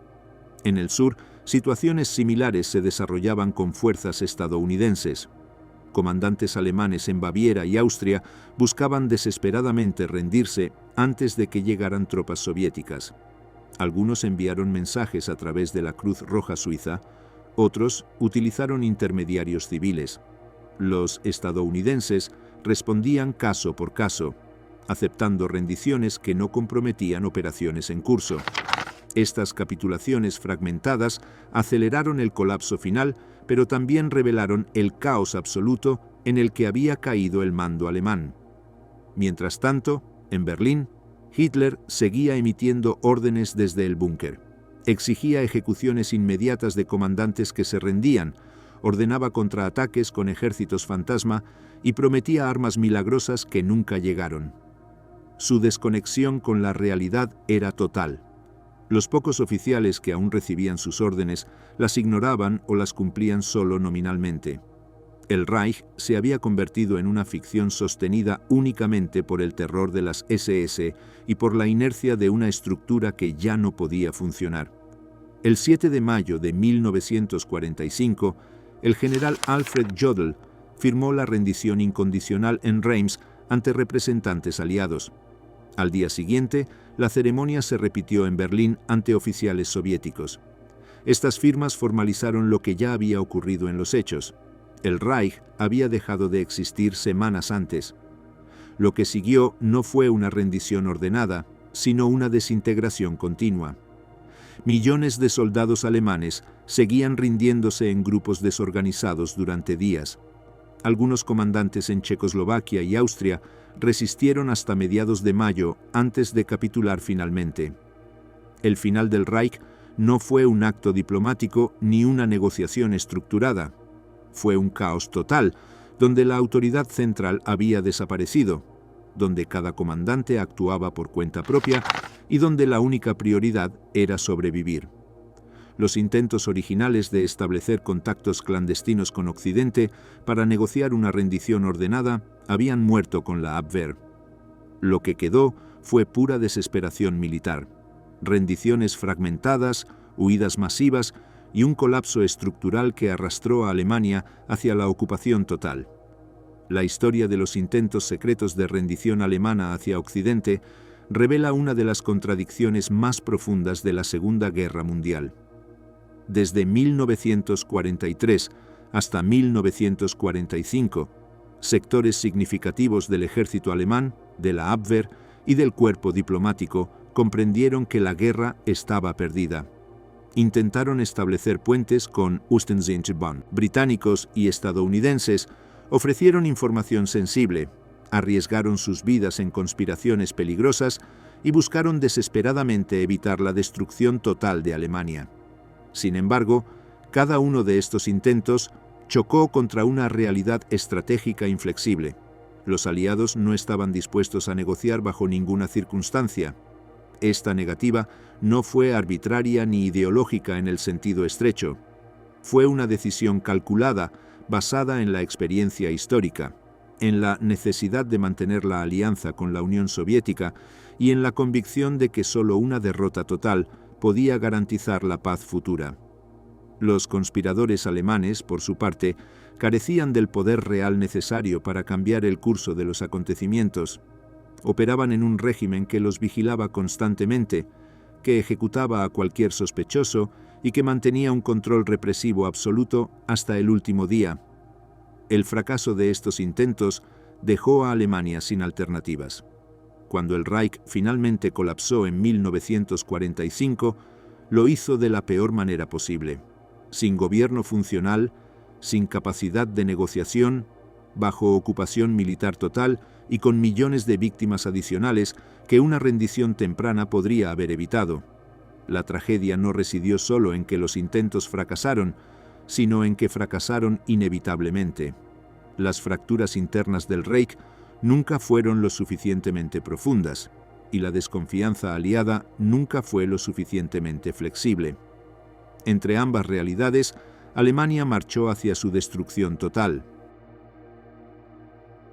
En el sur, situaciones similares se desarrollaban con fuerzas estadounidenses. Comandantes alemanes en Baviera y Austria buscaban desesperadamente rendirse antes de que llegaran tropas soviéticas. Algunos enviaron mensajes a través de la Cruz Roja Suiza, otros utilizaron intermediarios civiles. Los estadounidenses respondían caso por caso, aceptando rendiciones que no comprometían operaciones en curso. Estas capitulaciones fragmentadas aceleraron el colapso final, pero también revelaron el caos absoluto en el que había caído el mando alemán. Mientras tanto, en Berlín, Hitler seguía emitiendo órdenes desde el búnker. Exigía ejecuciones inmediatas de comandantes que se rendían, ordenaba contraataques con ejércitos fantasma y prometía armas milagrosas que nunca llegaron. Su desconexión con la realidad era total. Los pocos oficiales que aún recibían sus órdenes las ignoraban o las cumplían solo nominalmente. El Reich se había convertido en una ficción sostenida únicamente por el terror de las SS y por la inercia de una estructura que ya no podía funcionar. El 7 de mayo de 1945, el general Alfred Jodl firmó la rendición incondicional en Reims ante representantes aliados. Al día siguiente, la ceremonia se repitió en Berlín ante oficiales soviéticos. Estas firmas formalizaron lo que ya había ocurrido en los hechos. El Reich había dejado de existir semanas antes. Lo que siguió no fue una rendición ordenada, sino una desintegración continua. Millones de soldados alemanes seguían rindiéndose en grupos desorganizados durante días. Algunos comandantes en Checoslovaquia y Austria resistieron hasta mediados de mayo antes de capitular finalmente. El final del Reich no fue un acto diplomático ni una negociación estructurada. Fue un caos total, donde la autoridad central había desaparecido, donde cada comandante actuaba por cuenta propia y donde la única prioridad era sobrevivir. Los intentos originales de establecer contactos clandestinos con Occidente para negociar una rendición ordenada habían muerto con la Abwehr. Lo que quedó fue pura desesperación militar, rendiciones fragmentadas, huidas masivas y un colapso estructural que arrastró a Alemania hacia la ocupación total. La historia de los intentos secretos de rendición alemana hacia Occidente revela una de las contradicciones más profundas de la Segunda Guerra Mundial. Desde 1943 hasta 1945, sectores significativos del ejército alemán, de la Abwehr y del cuerpo diplomático comprendieron que la guerra estaba perdida. Intentaron establecer puentes con Ostensee-Bonn. Británicos y estadounidenses ofrecieron información sensible, arriesgaron sus vidas en conspiraciones peligrosas y buscaron desesperadamente evitar la destrucción total de Alemania. Sin embargo, cada uno de estos intentos chocó contra una realidad estratégica inflexible. Los aliados no estaban dispuestos a negociar bajo ninguna circunstancia. Esta negativa no fue arbitraria ni ideológica en el sentido estrecho. Fue una decisión calculada, basada en la experiencia histórica, en la necesidad de mantener la alianza con la Unión Soviética y en la convicción de que solo una derrota total podía garantizar la paz futura. Los conspiradores alemanes, por su parte, carecían del poder real necesario para cambiar el curso de los acontecimientos. Operaban en un régimen que los vigilaba constantemente, que ejecutaba a cualquier sospechoso y que mantenía un control represivo absoluto hasta el último día. El fracaso de estos intentos dejó a Alemania sin alternativas. Cuando el Reich finalmente colapsó en 1945, lo hizo de la peor manera posible, sin gobierno funcional, sin capacidad de negociación, bajo ocupación militar total y con millones de víctimas adicionales que una rendición temprana podría haber evitado. La tragedia no residió solo en que los intentos fracasaron, sino en que fracasaron inevitablemente. Las fracturas internas del Reich nunca fueron lo suficientemente profundas, y la desconfianza aliada nunca fue lo suficientemente flexible. Entre ambas realidades, Alemania marchó hacia su destrucción total.